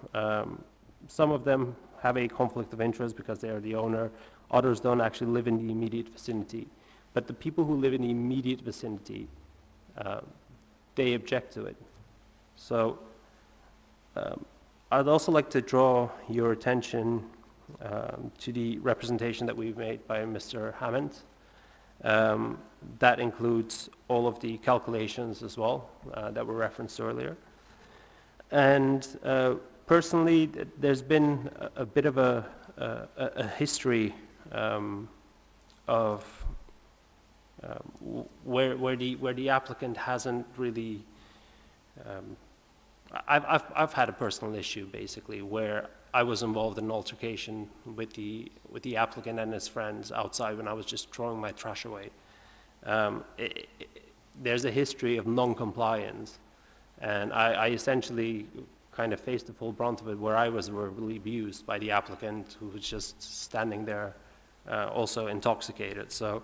some of them have a conflict of interest because they are the owner. Others don't actually live in the immediate vicinity. But the people who live in the immediate vicinity, they object to it. So I'd also like to draw your attention to the representation that we've made by Mr. Hammond. That includes all of the calculations as well that were referenced earlier. And personally, there's been a bit of a history of where the applicant hasn't really. I've had a personal issue basically where I was involved in an altercation with the applicant and his friends outside when I was just throwing my trash away. There's a history of non-compliance, and I essentially kind of faced the full brunt of it, where I was verbally abused by the applicant, who was just standing there, also intoxicated. So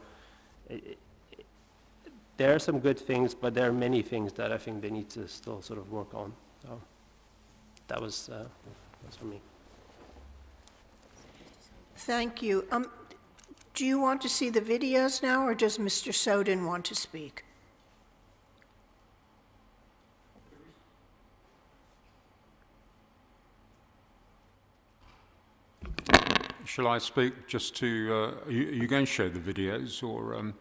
there are some good things, but there are many things that I think they need to still sort of work on. So that was for me. Thank you. Do you want to see the videos now, or does Mr. Soden want to speak? Shall I speak just to, are you going to show the videos, or?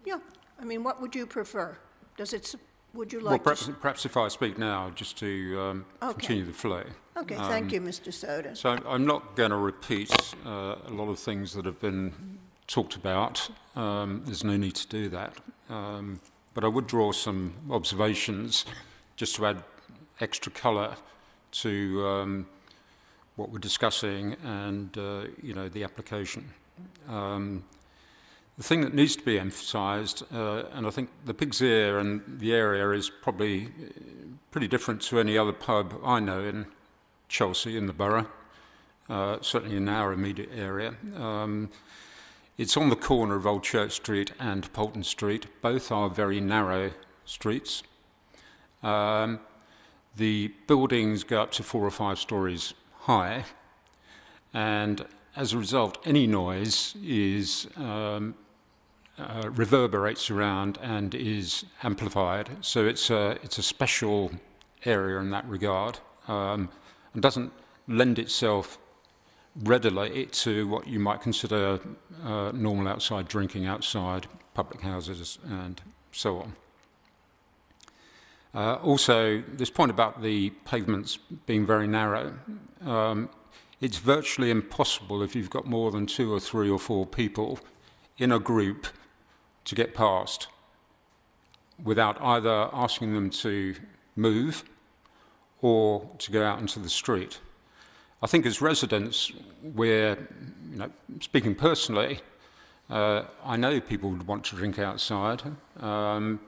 Yeah, I mean, what would you prefer? Would you Well, like to? perhaps if I speak now, just to continue the flow. Okay, thank you, Mr. Soden. So I'm not going to repeat a lot of things that have been talked about. There's no need to do that. But I would draw some observations just to add extra colour to what we're discussing and the application. The thing that needs to be emphasised, and I think the Pig's Ear and the area is probably pretty different to any other pub I know in Chelsea, in the borough, certainly in our immediate area. It's on the corner of Old Church Street and Polton Street. Both are very narrow streets. The buildings go up to 4 or 5 stories high, and as a result, any noise is reverberates around and is amplified. So it's a special area in that regard, and doesn't lend itself readily to what you might consider normal outside drinking outside public houses and so on. Also, this point about the pavements being very narrow, it's virtually impossible if you've got more than 2 or 3 or 4 people in a group to get past without either asking them to move or to go out into the street. I think as residents, we're, speaking personally, I know people would want to drink outside, and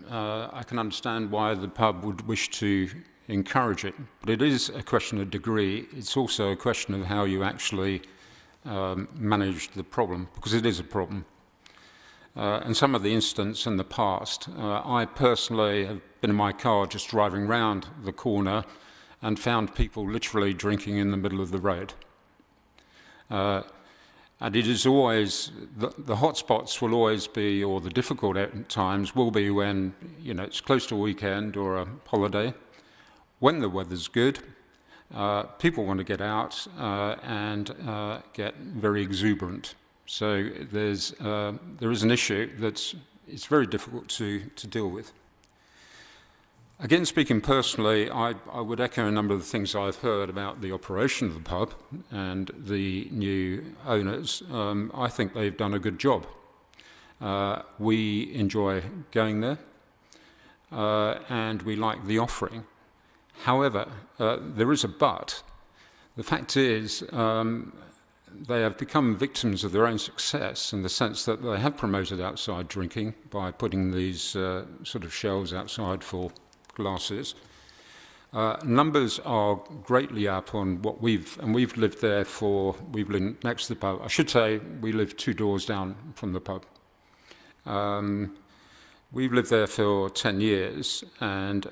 I can understand why the pub would wish to encourage it. But it is a question of degree. It's also a question of how you actually manage the problem, because it is a problem. And some of the incidents in the past, I personally have been in my car just driving round the corner and found people literally drinking in the middle of the road. And it is always, the hot spots will always be, or the difficult times will be when, it's close to a weekend or a holiday. When the weather's good, people want to get out and get very exuberant. So there is an issue it's very difficult to deal with. Again, speaking personally, I would echo a number of the things I've heard about the operation of the pub and the new owners. I think they've done a good job. We enjoy going there, and we like the offering. However, there is a but. The fact is, they have become victims of their own success in the sense that they have promoted outside drinking by putting these sort of shelves outside for glasses. Numbers are greatly up on what we've lived there we've lived next to the pub. I should say we live 2 doors down from the pub. We've lived there for 10 years, and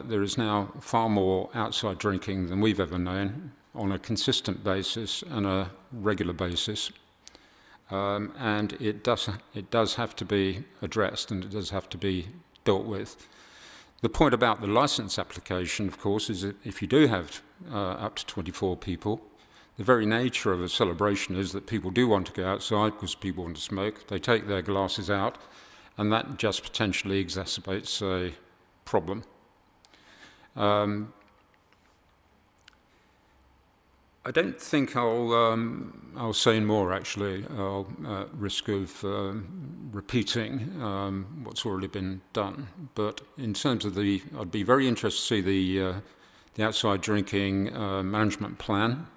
there is now far more outside drinking than we've ever known on a consistent basis and a regular basis. And it does have to be addressed, and it does have to be dealt with. The point about the license application, of course, is that if you do have up to 24 people, the very nature of a celebration is that people do want to go outside because people want to smoke. They take their glasses out, and that just potentially exacerbates a problem. I don't think I'll say more, actually. I'll risk of repeating what's already been done. But in terms of I'd be very interested to see the outside drinking management plan.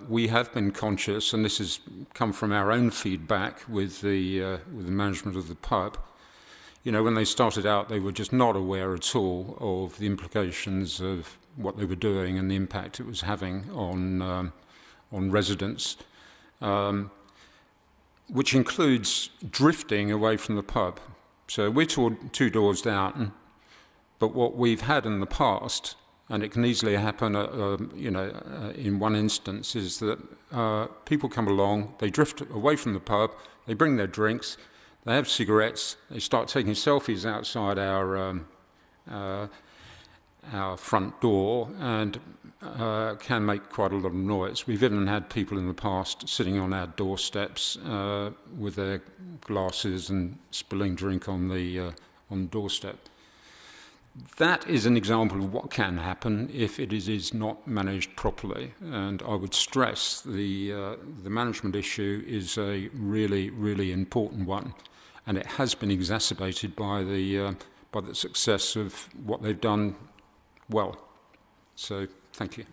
We have been conscious, and this has come from our own feedback with the management of the pub. You know, when they started out, they were just not aware at all of the implications of what they were doing and the impact it was having on residents, which includes drifting away from the pub. So we're 2 doors down, but what we've had in the past, and it can easily happen, in one instance, is that people come along, they drift away from the pub, they bring their drinks, they have cigarettes, they start taking selfies outside our front door, and can make quite a lot of noise. We've even had people in the past sitting on our doorsteps with their glasses and spilling drink on the doorstep. That is an example of what can happen if it is not managed properly, and I would stress the management issue is a really, really important one, and it has been exacerbated by the success of what they've done well. So, thank you.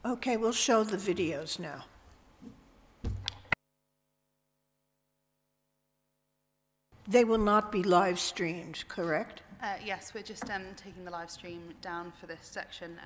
Okay, we'll show the videos now. They will not be live streamed, correct? Yes, we're just taking the live stream down for this section.